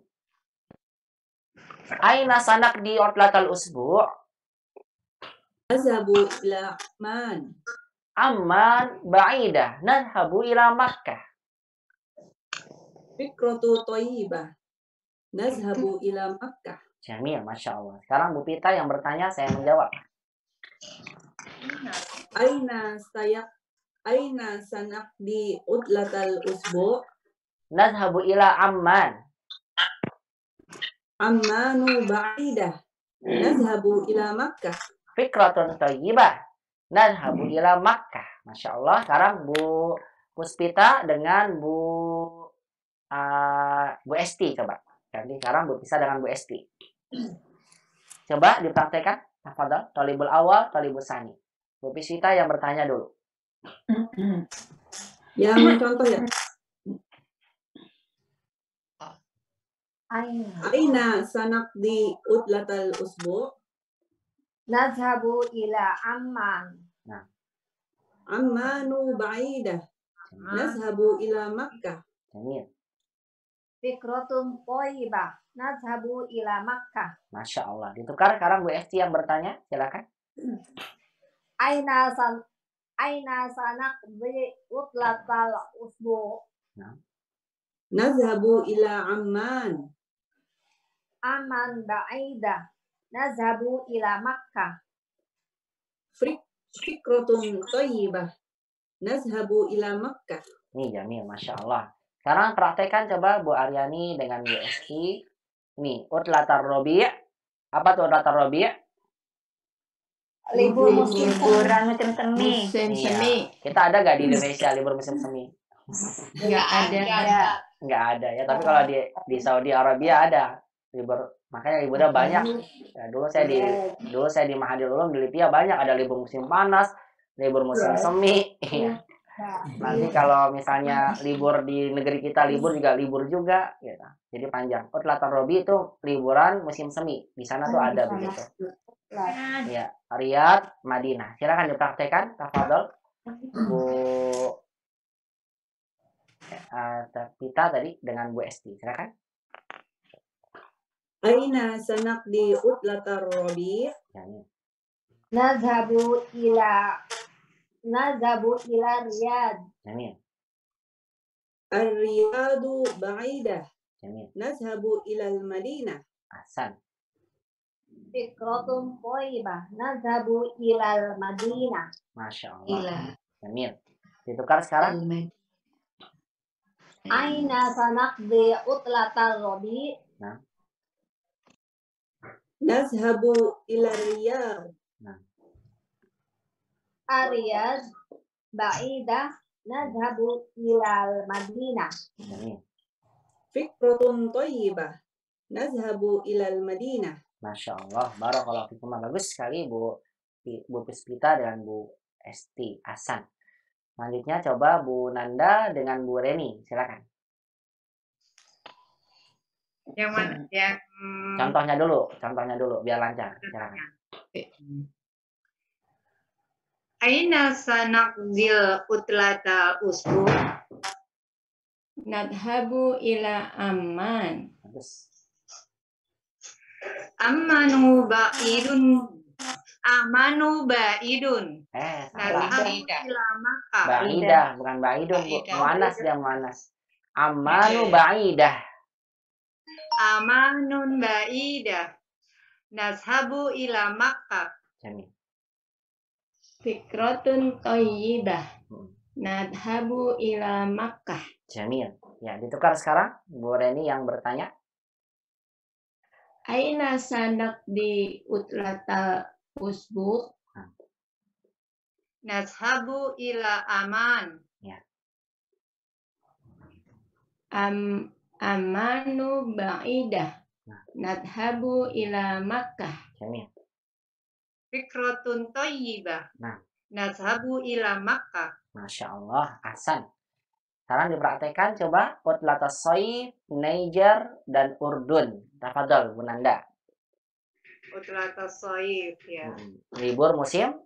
A: Aina sanaqdi utlatal usbu'?
G: Nazhabu ila Amman.
A: Amman ba'idah, nadhhabu ila Makkah.
G: Fikratu thayyibah. Nazhabu ila Makkah.
A: Jamil, Masya Allah. Sekarang Bu Pita yang bertanya, saya menjawab.
G: Aina sanaqdi utlatal usbu'?
A: Nadhhabu ila Amman.
G: Ammanu ba'idah. Nazhabu ila Makkah.
A: Fikratun thayyibah. Nadhhabu ila Makkah. Masya Allah. Sekarang Bu Puspita dengan Bu Esti coba. Nanti sekarang berpisah dengan Bu Esti. Coba dipraktekkan. Tafadhol. Thalibul awal, thalibul tsani. Bu Puspita yang bertanya dulu.
G: Yang contoh ya.
I: Aina
G: sanaqdi utlatal usbu'?
I: nazhabu ila Amman.
G: Ammanu ba'idah. Nazhabu ila Makkah.
A: Jamil.
I: Fikratun thayyibah. Nazhabu ila Makkah.
A: Masya Allah. Ditukar sekarang Bu Esti yang bertanya. Silakan.
I: Aina sanaqdi utlatal usbu'?
G: Nazhabu ila Amman.
I: Amman ba'idah. Nazhabu ila Makkah.
G: Fikratun thayyibah. Nazhabu ila Makkah.
A: Nih Jamil, Masya Allah. Sekarang praktekkan coba Bu Aryani dengan Bu Esti. Nih, utlatar robi'. Apa tuh utlatar robi'?
I: Libur musim
F: Liburan musim semi.
D: Musim
A: Iya.
D: semi.
A: Kita ada gak di Indonesia libur musim semi?
D: Nggak ada.
A: Nggak ada ya. Tapi kalau di Saudi Arabia ada libur. Makanya liburnya banyak. Ya, dulu saya di Mahadil Ulum di Libya banyak, ada libur musim panas, libur musim semi. Iya. Nanti kalau misalnya libur di negeri kita libur juga gitu. Jadi panjang. Utlatar robi itu liburan musim semi. Di sana tuh ada begitu. Ya, Riyadh, Madinah. Silakan dipraktekkan, tafadhol. Bu Pita tadi dengan Bu Esti. Silakan.
G: Aina sanaqdi utlatar rabi'?
I: Nazhabu ila Riyadh.
A: Jamil.
G: Ar-Riyadu ba'idah.
A: Jamil.
G: Nazhabu ila al-Madinah.
A: Ahsan.
I: Fikratun thayyibah. Nazhabu ila Madinah.
A: Masya Allah. Jamil. Ditukar sekarang.
I: Aina sanaqdi utlatal rabi'?
G: Nazhabu ila Riyadh.
I: Riyadh ba'idah. Nazhabu ila Madinah.
A: Jamil.
G: Fikratun thayyibah. Nazhabu ila al-Madinah.
A: Masya Allah. Barakallahu fikum. Bagus sekali Bu Puspita dengan Bu Esti. Ahsan. Selanjutnya coba Bu Nanda dengan Bu Reni. Silakan.
C: Yang mana? Yang
A: Contohnya dulu biar lancar. Silakan.
E: Aina sanaqdil utlata usbu?
D: Nadhabu ila Amman.
A: Bagus.
C: Amanu ba'idun.
A: Salah.
C: Nadhabu ila Makkah.
A: Ba'idah, bukan ba'idun, Bu. Mu'anas dia mu'anas. Amanu ba'idah.
C: Amanun ba'idah. Nazhabu ila Makkah.
A: Jamil.
D: Fikratun thayyibah. Nadhabu ila Makkah.
A: Jamil. Ya, ditukar sekarang. Bu Reni yang bertanya.
D: Aina sanaqdi utlata usbu?
C: Nazhabu ila Aman.
A: Ya.
D: Amanu ba'idah. Nadhabu ila Makkah.
A: Jamil.
C: Fikratun thayyibah. Nazhabu ila Makkah.
A: Masya Allah. Ahsan. Sekarang dipraktekkan coba utlata Shaif, Niger, dan Urdun. Tafadhol Bu Nanda.
C: Utlata Shaif ya.
A: Libur musim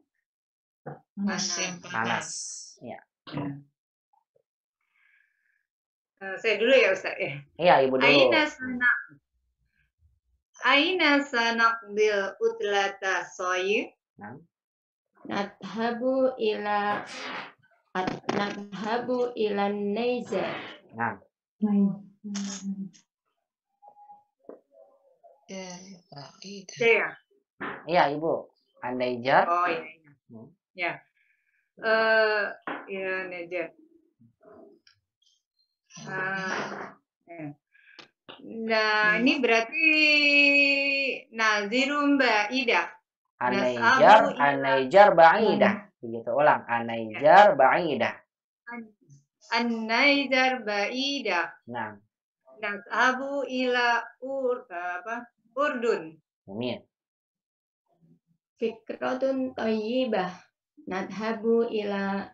C: Musim
A: panas. Ya.
E: Saya dulu ya Ustaz ya.
A: Iya, Ibu dulu.
E: Aina sanaqdil utlata soyib.
A: Nah,
D: Nadhabu ila Neiza.
A: nah.
E: Saya.
A: Iya, Ibu. An-Naijar.
E: Oh iya. Ya. Ya Naijar. Nah, ini berarti Nazirum Ba'idah.
A: An-Naijar ba'idah. Begitu ulang. An-Naijar ba'idah.
E: An-Naijar ba'idah.
A: Nah.
E: Nashabu ila Urdun.
A: Amin.
D: Fikratun thayyibah. Nadhabu ila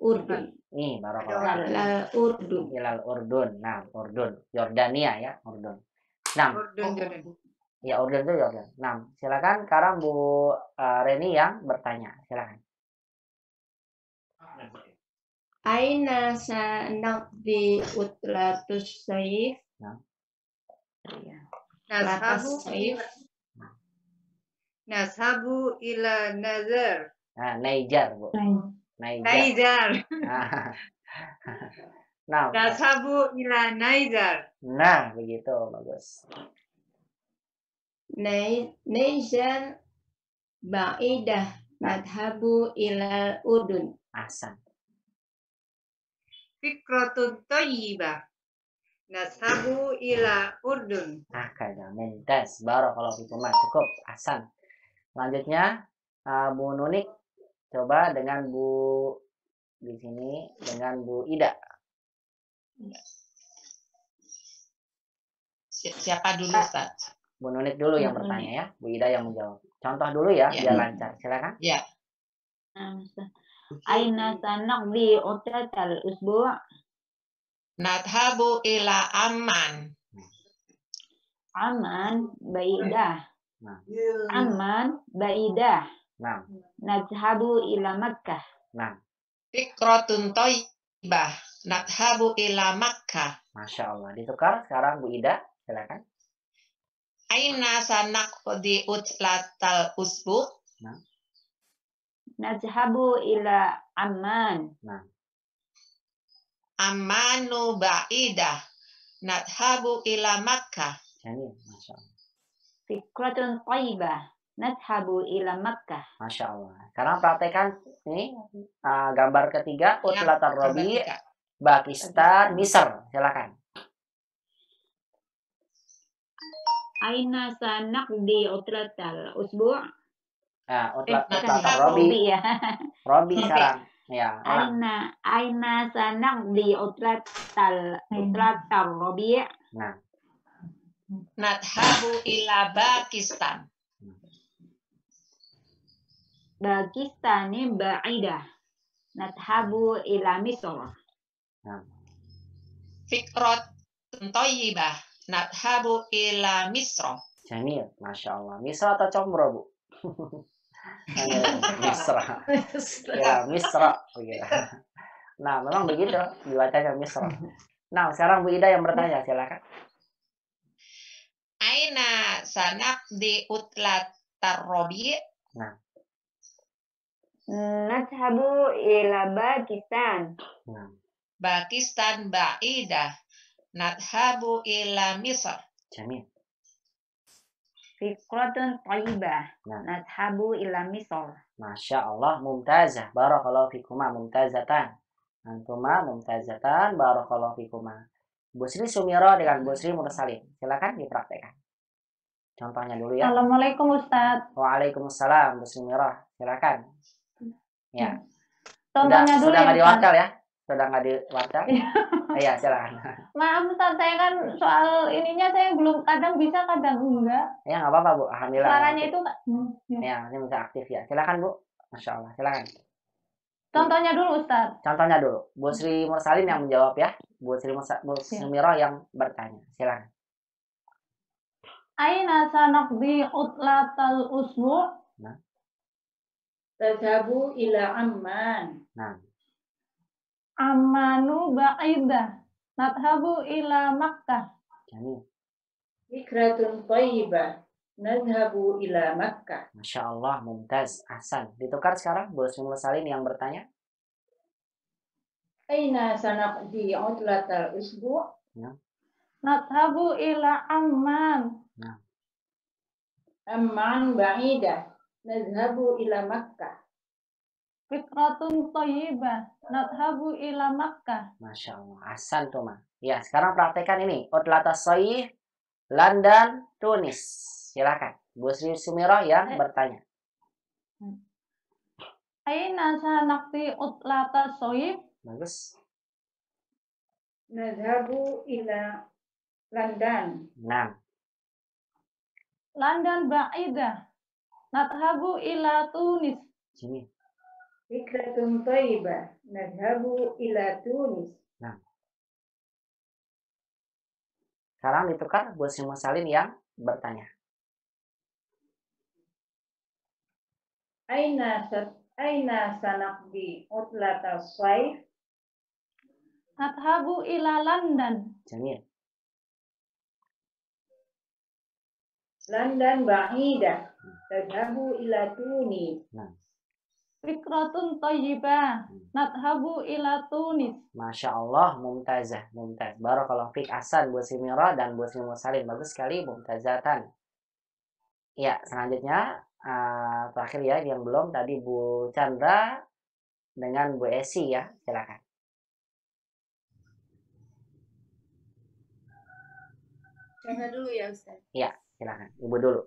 D: Urdun.
A: Nih, barakallahu. Ilal Urdun. Nah, Urdun. Yordania ya, Urdun. Nah.
E: Urdun.
A: Ya, Urdun itu Yordan. Nah, silakan sekarang Bu Reni yang bertanya. Silakan.
D: Aina sanaqdi utlatus sayf.
A: Nah.
E: Nashabu ila Nazar.
A: Nah, Naijar, Bu.
E: Naijar.
A: Nah,
E: Nashabu ila Naijar.
A: nah, begitu, bagus.
D: Naijar ba'idah. Nadhabu ila Urdun.
A: Ahsan.
E: Fikratun thayyibah. Nashabu ila Urdun.
A: Kayaknya mumtaz. Barakallahu fikum. Cukup. Ahsan. Selanjutnya Bu Nunik coba dengan Bu di sini dengan Bu Ida.
C: Siapa dulu, Ustaz?
A: Bu Nunik dulu yang bertanya ya. Bu Ida yang menjawab. Contoh dulu ya, biar lancar. Silakan.
C: Ya.
F: Aina sanaqdi utlatal usbu'.
C: Nadhabu ila Amman.
F: Aman ba'idah.
A: Nah.
F: Aman ba'idah.
A: Nah.
F: Nadhabu ila Makkah.
A: Nah.
C: Fikratun thayyibah. Nadhabu ila Makkah.
A: Masya Allah. Ditukar sekarang Bu Ida. Silakan.
C: Aina sanaqdi utlatal usbu'.
A: Nah.
F: Nadhabu ila Amman.
A: Nah.
C: Amanu ba'idah. Nadhabu ila Makkah.
A: Jamil, Masya Allah.
F: Fikratun thayyibah. Nadhabu ila Makkah.
A: Masya Allah. Sekarang praktekan ini gambar ketiga. Utlatar Rabi, Pakistan, Misr. Silakan.
F: Aina sanaqdi utlatal usbu'.
A: Nah, utlatar Rabi.
F: Ya.
A: Rabi sekarang. Ya,
F: Aina sanaqdi utlatal Rabi'.
A: Nah.
C: Nadhabu ila Pakistan.
F: Pakistani ba'idah. Nadhabu ila Misr.
A: Nah.
C: Fikratun thayyibah. Nadhabu ila Misr.
A: Jamil, Masya Allah. Misra atau Combro, Bu? Misra. Ya, Misra. Nah, memang begitu. Dibacanya Misra. Nah, sekarang Bu Ida yang bertanya. Silakan.
C: Aina sanaqdi utlatar Rabi'.
A: Nah.
F: Nadhabu ila Pakistan.
A: Nah.
C: Pakistan ba'idah. Nadhabu ila Misr.
A: Jamil.
F: Fikratun thayyibah.
A: Nah.
F: Nadhabu ila Misr.
A: Masya Allah, mumtazah. Barakallahu fikuma mumtazatan. Antuma mumtazatan. Barakallahu fikuma. Bu Sri Sumira dengan Bu Sri Mursalin. Silakan dipraktekkan. Contohnya dulu ya.
J: Assalamualaikum Ustaz.
A: Waalaikumsalam Bu Sumira. Silakan. Ya.
J: Contohnya dulu
A: sudah nggak
J: ya,
A: diwakil ya? Sudah nggak diwakil? Iya, silakan.
J: Maaf Ustaz, saya kan soal ininya saya belum kadang bisa kadang enggak.
A: Ya nggak apa-apa Bu. Alhamdulillah.
J: Suaranya itu
A: ya, ini bisa aktif ya. Silakan Bu. Masya Allah. Silakan.
J: Contohnya dulu Ustaz.
A: Contohnya dulu. Bu Sri Mursalin yang menjawab ya. Bu Sumira yang bertanya. Silakan.
J: Aina sanaqdi utlatal usbu'.
A: Nah.
D: Tadhabu ila Amman.
A: Nah.
J: Amanu ba'idah. nadhabu ila Makkah.
A: Jamil.
D: Fikratun thayyibah. Nadhabu ila Makkah.
A: Masya Allah, mumtaz, ahsan. Ditukar sekarang, Bu Ismul Salim yang bertanya.
D: Aina sanaqdi utlatal usbu'?
A: Ya.
J: Nadhabu ila Amman.
A: Nah.
D: Amman ba'idah. Nadhabu ila Makkah.
J: Fikratun thayyibah. Nadhabu ila Makkah.
A: Masya Allah, ahsan tuh Ma. Ya, sekarang praktekkan ini. Utlatas Soyih, London, Tunis. Silakan, Bu Sri Sumirah yang bertanya.
J: Aina sanaqdi utlata soyib?
A: Bagus.
D: Nadhabu ila London.
A: Nah,
J: London ba'idah. Nadhabu ila Tunis.
A: sini.
D: Fikratun thayyibah. Nadhabu ila Tunis.
A: Nah. Sekarang ditukar Bu Sri Salim yang bertanya.
D: Aina sanaqdi utlatal sayf?
J: Nadhabu ila London.
A: Jamil.
D: London ba'idah. Nadhabu ila Tunis.
A: Nah.
J: Fikratun thayyibah. Nadhabu ila Tunis.
A: Masya Allah, mumtazah, mumtaz. Barakallahu fiik, ahsan Bu Sri Mirah dan Bu Sri Salim. Bagus sekali, mumtazatan. Ya, selanjutnya terakhir ya yang belum tadi Bu Chandra dengan Bu Esi ya, silakan.
H: Chandra dulu ya Ustaz.
A: Ya, silakan. Ibu dulu.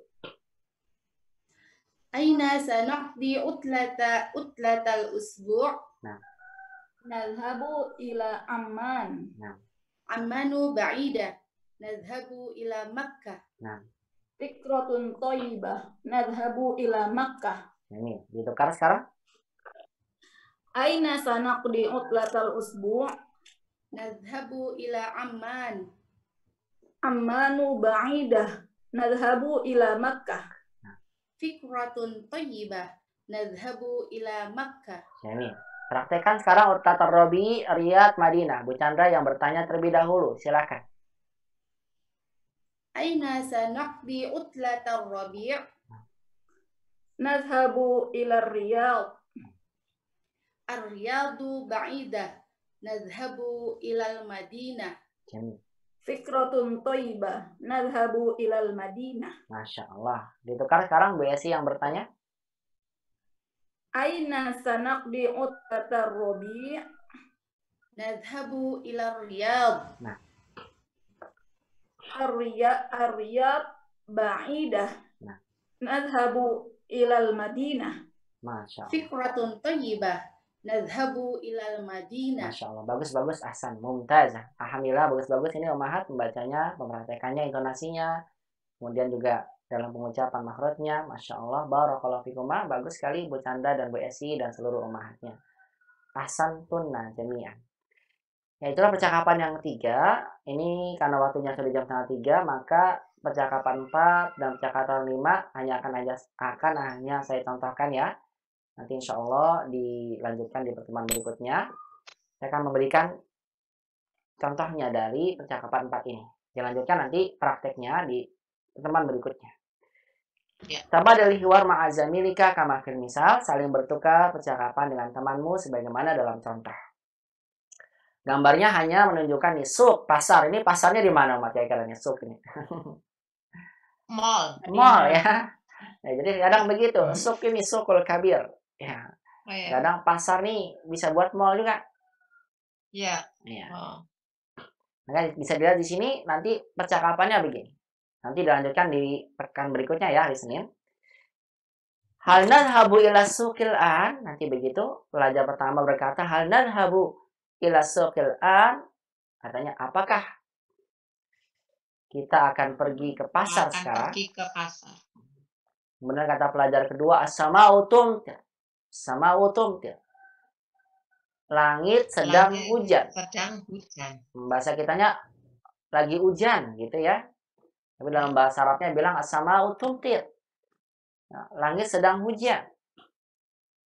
H: Aina sanaqdi utlatal usbu'?
A: Nah.
H: Nadhabu ila Amman.
A: Nah.
H: Ammanu ba'idah. Nadhabu ila Makkah.
A: Nah.
H: Fikratun thayyibah. Nadhabu ila Makkah.
A: Ini ditukar sekarang.
H: Aina sanaqdi utlatal usbu'? Nadhabu ila Amman. Ammanu ba'idah. Nadhabu ila Makkah. Fikratun thayyibah. Nadhabu ila Makkah.
A: Ini praktekkan sekarang Utlatar Robi, Riyadh, Madinah. Bu Chandra yang bertanya terlebih dahulu, silakan.
H: Aina sanaqdi utlatar Rabi'? Nadhabu ila Riyadh. Ar-Riyadu ba'idah. Nadhabu ila Madinah.
A: Jamil.
H: Fikratun thayyibah. Nadhabu ila Madinah.
A: Masya Allah. Ditukar sekarang Bu Esi yang bertanya.
H: Aina sanaqdi utlatar Rabi'? Nadhabu ila Riyadh.
A: Nah.
H: Ar-Riyad ba'idah.
A: Nah.
H: Nadhabu ilal Madinah.
A: Masya Allah.
H: Fikratun thayyibah. Nadhabu ilal Madinah.
A: Masya Allah. Bagus-bagus, ahsan. Mumtaz. Alhamdulillah, bagus-bagus. Ini Ummahat membacanya, mempraktekannya, intonasinya. Kemudian juga dalam pengucapan makhrajnya. Masya Allah. Barakallahu fikuma. Bagus sekali Bu Chandra dan Bu Esi dan seluruh Ummahatnya. Ahsan tunna jami'an. Ya, itulah percakapan yang ketiga. Ini karena waktunya sudah jam 2:30, maka percakapan 4 dan percakapan 5 hanya hanya saya contohkan ya. Nanti insya Allah dilanjutkan di pertemuan berikutnya. Saya akan memberikan contohnya dari percakapan 4 ini. Dilanjutkan nanti prakteknya di pertemuan berikutnya. Tabadal hiwar ma'azamilika kama fil misal, saling bertukar percakapan dengan temanmu sebagaimana dalam contoh. Gambarnya hanya menunjukkan nih suk, pasar. Ini pasarnya di mana Mat kira-kira nih suk ini?
C: Mall.
A: Mall ya. Nah, jadi kadang begitu, suk ini sukul kabir. Ya.
C: Oh, ya.
A: Kadang pasar nih bisa buat mall juga.
C: Iya.
A: Ya.
C: Oh.
A: Maka bisa dilihat di sini nanti percakapannya begini. Nanti dilanjutkan di pekan berikutnya ya, hari Senin. Hal nadhabu ila suqil an, nanti begitu pelajar pertama berkata hal nadhabu ila suqil an, katanya apakah kita akan pergi ke pasar sekarang?
C: Pergi ke pasar.
A: Kemudian kata pelajar kedua as-sama'u tumtir. Sama'u tumtir. Langit sedang hujan.
C: Sedang hujan.
A: Bahasa kitanya lagi hujan gitu ya. Tapi dalam bahasa Arabnya bilang as-sama'u tumtir. Nah, langit sedang hujan.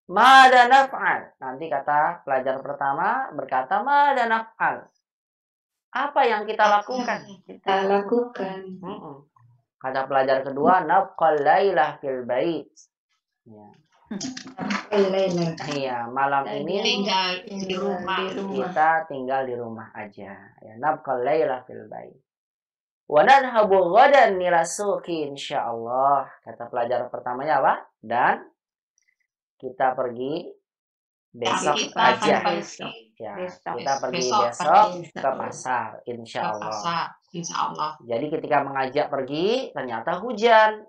A: Mada naf'al. Nanti kata pelajar pertama berkata mada naf'al. Apa yang kita lakukan?
E: Kita lakukan.
A: Kata pelajar kedua, nabqal lailah fil bait. Ya. Iya, malam ini
C: tinggal di rumah.
A: kita tinggal di rumah aja. Ya, nabqal lailah fil bait. Wa nadhhabu ghadan ila suqi insyaallah. Kata pelajar pertamanya apa? Dan kita pergi besok aja. Ya, kita pergi besok ke pasar insyaallah. Jadi ketika mengajak pergi ternyata hujan.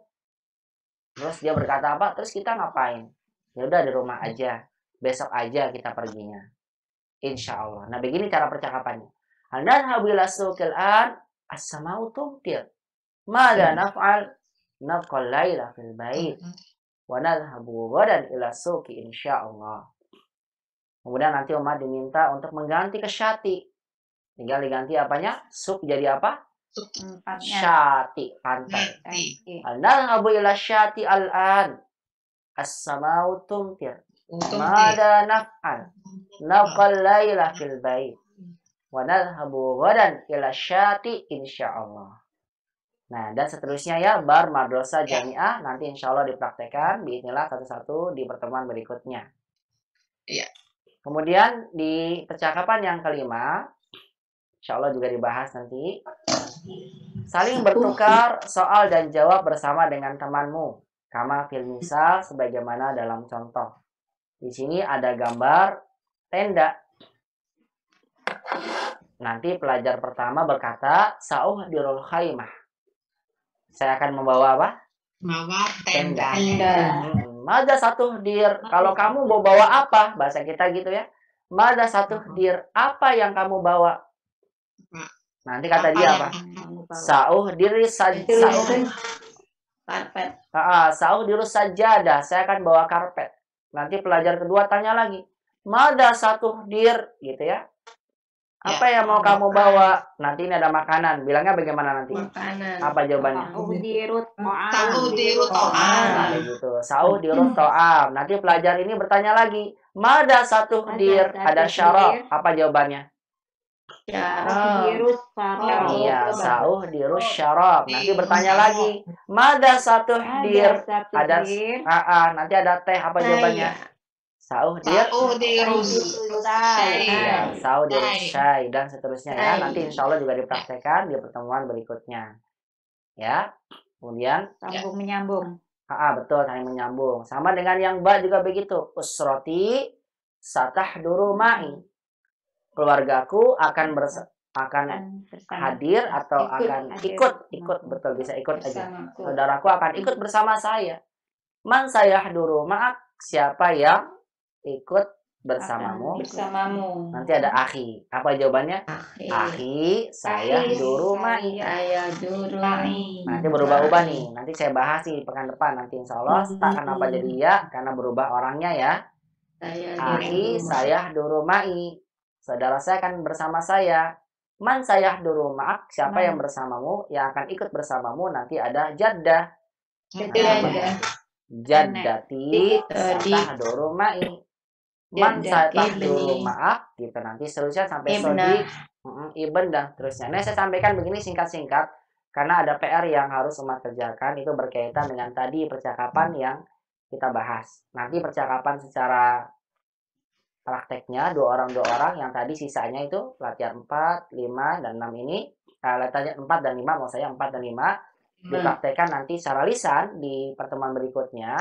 A: Terus dia berkata apa? Terus kita ngapain? Ya udah di rumah aja. Besok aja kita perginya. Insyaallah. Nah, begini cara percakapannya. Nadhhabu ila suqil an as-sama'u tumtir. Mada naf'al? Nabqal laila fil bait. Wa nadhhabu ghadan ila suqi insyaallah. Kemudian nanti umat diminta untuk mengganti ke syati. Tinggal diganti apanya? Suq jadi apa? Syati, pantai. Nadhhabu ila syati al-an. As-sama'u tumtir. Mada naf'al? Nabqal laila fil bait. Wa nadhhabu ghadan ila syati insyaallah. Nah, dan seterusnya ya, bar madrasah jami'ah nanti insyaallah dipraktekkan biidznillah satu-satu di pertemuan berikutnya.
C: Iya.
A: Kemudian di percakapan yang kelima, insyaallah juga dibahas nanti. Saling bertukar soal dan jawab bersama dengan temanmu. Kama fil misal sebagaimana dalam contoh. Di sini ada gambar tenda. Nanti pelajar pertama berkata, sa'uhdirul khaymah. Saya akan membawa apa?
C: Bawa tenda.
A: Mada satu dir. Kalau kamu mau bawa apa? Bahasa kita gitu ya. Mada satu dir. Apa yang kamu bawa? Nanti kata dia apa? Sa'uhdirus
J: Karpet.
A: Sa'uhdirus sajadah. Saya akan bawa karpet. Nanti pelajar kedua tanya lagi. Mada satu dir. Gitu ya. Apa yang mau kamu bawa? Nanti ini ada makanan. Bilangnya bagaimana nanti?
J: Makanan.
A: Apa jawabannya?
J: Sa'uhdirut
C: ta'am.
A: Gitu. Sa'uhdirut ta'am. Nanti pelajar ini bertanya lagi. Mada satu dir. Ada syarab. Apa jawabannya?
J: Sa'uhdirus syarab.
A: Iya, sa'uhdirus syarab. Nanti bertanya lagi. Mada satu dir. Ada nanti ada teh. Apa jawabannya? Sa'uhdirus syai dan seterusnya ya. Nanti insya Allah juga dipraktekkan di pertemuan berikutnya. Ya. Kemudian
F: Sambung menyambung.
A: betul, saling menyambung. Sama dengan yang ba juga begitu. Usroti satahduru ma'i. Keluargaku akan hadir atau akan ikut betul, bisa ikut aja. Saudaraku akan ikut bersama saya. Man sayahduru ma'ak, siapa yang ikut bersamamu. Nanti ada akhi. Apa jawabannya? Akhi saya duru ma'i. Nanti berubah-ubah nih. Nanti saya bahas nih pekan depan. Nanti insya Allah. Kenapa jadi ya? Karena berubah orangnya ya. Akhi saya duru ma'i. Saudara saya akan bersama saya. Man saya duru ma'ak. Siapa yang bersamamu? Yang akan ikut bersamamu. Nanti ada jaddah. Jaddati satah duru ma'i. Man satah duru ma'ak. Gitu nanti seterusnya sampai sodik. Ibn dan terusnya. Nah, saya sampaikan begini singkat-singkat. Karena ada PR yang harus umat kerjakan. Itu berkaitan dengan tadi percakapan yang kita bahas. Nanti percakapan secara prakteknya dua orang. Yang tadi sisanya itu latihan 4, 5, dan 6 ini. Latihan 4 dan 5 mau saya 4 dan 5. Dipraktekkan nanti secara lisan di pertemuan berikutnya.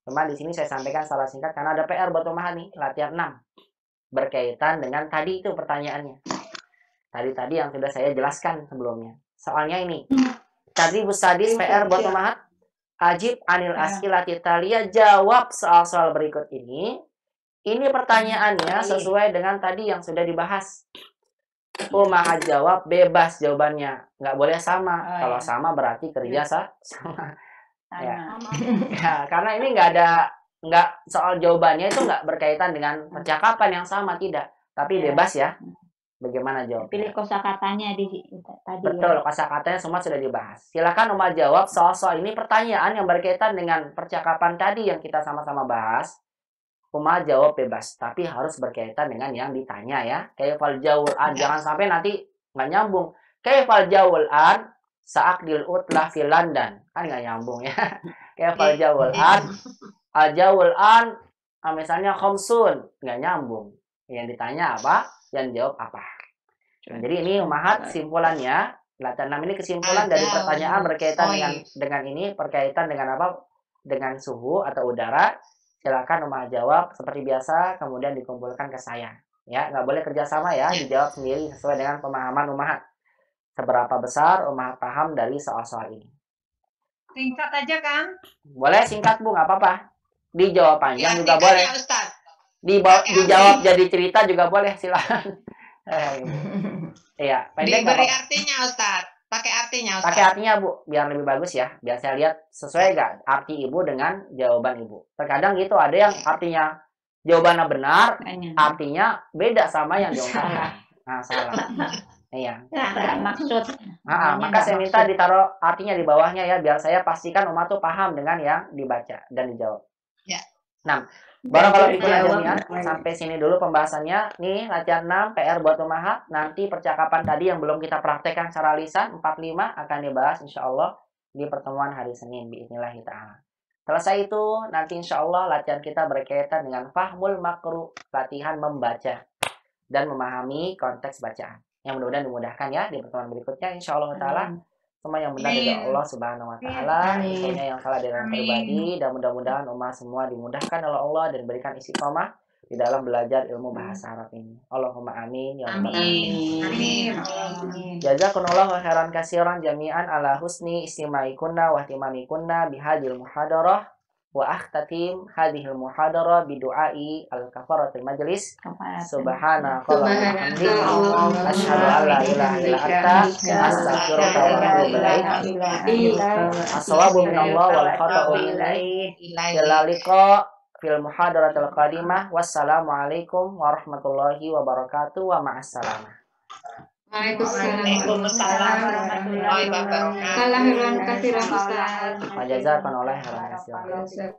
A: Cuma di sini saya sampaikan salah singkat karena ada PR buat umat nih. Latihan 6. Berkaitan dengan tadi itu pertanyaannya. Tadi yang sudah saya jelaskan sebelumnya. Soalnya ini. Tadi Bu Sadis PR buat umat. Ajib anil as'ilati taliyah, jawab soal-soal berikut ini. Ini pertanyaannya sesuai dengan tadi yang sudah dibahas. Umahat jawab bebas jawabannya. Nggak boleh sama. Kalau sama berarti kerja sama. Ya. Karena ini nggak soal jawabannya itu nggak berkaitan dengan percakapan yang sama, tidak. Tapi bebas ya. Bagaimana jawab?
F: Pilih kosakatanya tadi.
A: Betul, kosakatanya semua sudah dibahas. Silakan Uma jawab soal-soal ini pertanyaan yang berkaitan dengan percakapan tadi yang kita sama-sama bahas. Uma jawab bebas, tapi harus berkaitan dengan yang ditanya ya. Kayak fal jaul, jangan sampai nanti nggak nyambung. Kaifal jawul an sa'akdil utlah fi London, kan nggak nyambung ya. Kaifal jawul an al jawul an misalnya khamsun, nggak nyambung. Yang ditanya apa, yang jawab apa. Nah, jadi ini ummahat simpulannya. Latihan 6 ini kesimpulan dari pertanyaan berkaitan dengan ini, berkaitan dengan apa? Dengan suhu atau udara. Silakan ummahat jawab seperti biasa, kemudian dikumpulkan ke saya. Ya, nggak boleh kerjasama ya, dijawab sendiri sesuai dengan pemahaman ummahat. Seberapa besar ummahat paham dari soal-soal ini?
B: Singkat aja kan?
A: Boleh singkat Bu, nggak apa-apa. Dijawab panjang juga boleh. Dijawab jadi cerita juga boleh, silakan. Iya,
C: diberi artinya Ustaz. Pakai artinya Ustaz.
A: Pakai artinya Bu, biar lebih bagus ya. Biar saya lihat sesuai nggak arti Ibu dengan jawaban Ibu. Terkadang gitu ada yang artinya jawabannya benar, artinya beda sama yang jawabannya. Nah, salah. Iya.
F: Nggak maksud.
A: Maka saya minta ditaruh artinya di bawahnya ya, biar saya pastikan umat tuh paham dengan yang dibaca dan dijawab.
C: Ya.
A: Nah, barakallahu fikum jami'an. Sampai sini dulu pembahasannya. Nih, latihan 6 PR buat ummahat. Nanti percakapan tadi yang belum kita praktekkan secara lisan 45 akan dibahas insyaallah di pertemuan hari Senin biidznillah taala. Selesai itu, nanti insyaallah latihan kita berkaitan dengan fahmul makru, latihan membaca dan memahami konteks bacaan. Yang mudah-mudahan dimudahkan ya di pertemuan berikutnya insyaallah taala. Semua yang benar dari Allah Subhanahu wa taala, semuanya yang salah dari orang pribadi, dan mudah-mudahan umat semua dimudahkan oleh Allah dan diberikan istiqomah di dalam belajar ilmu bahasa Arab ini. Allahumma amin ya rabbal alamin. Jazakumullahu khairan katsiran jami'an ala husni istima'ikunna wa ihtimamikunna bihadhil muhadarah wa akhtatim hadhil muhadarah bidu'ai al-kafaratul majlis. Subhanaka wa bihamdika asyhadu an la ilaha illa anta astaghfiruka wa atubu ilaik. As-shawabu minallah wal khata'u minni. Ila liqa fil muhadaratil qadimah. Wassalamualaikum warahmatullahi wabarakatuh wa ma'assalamah.
C: Waalaikumsalam warahmatullahi wabarakatuh.
E: Khairan katsiran Ustaz.
A: Jazakallahu khairan.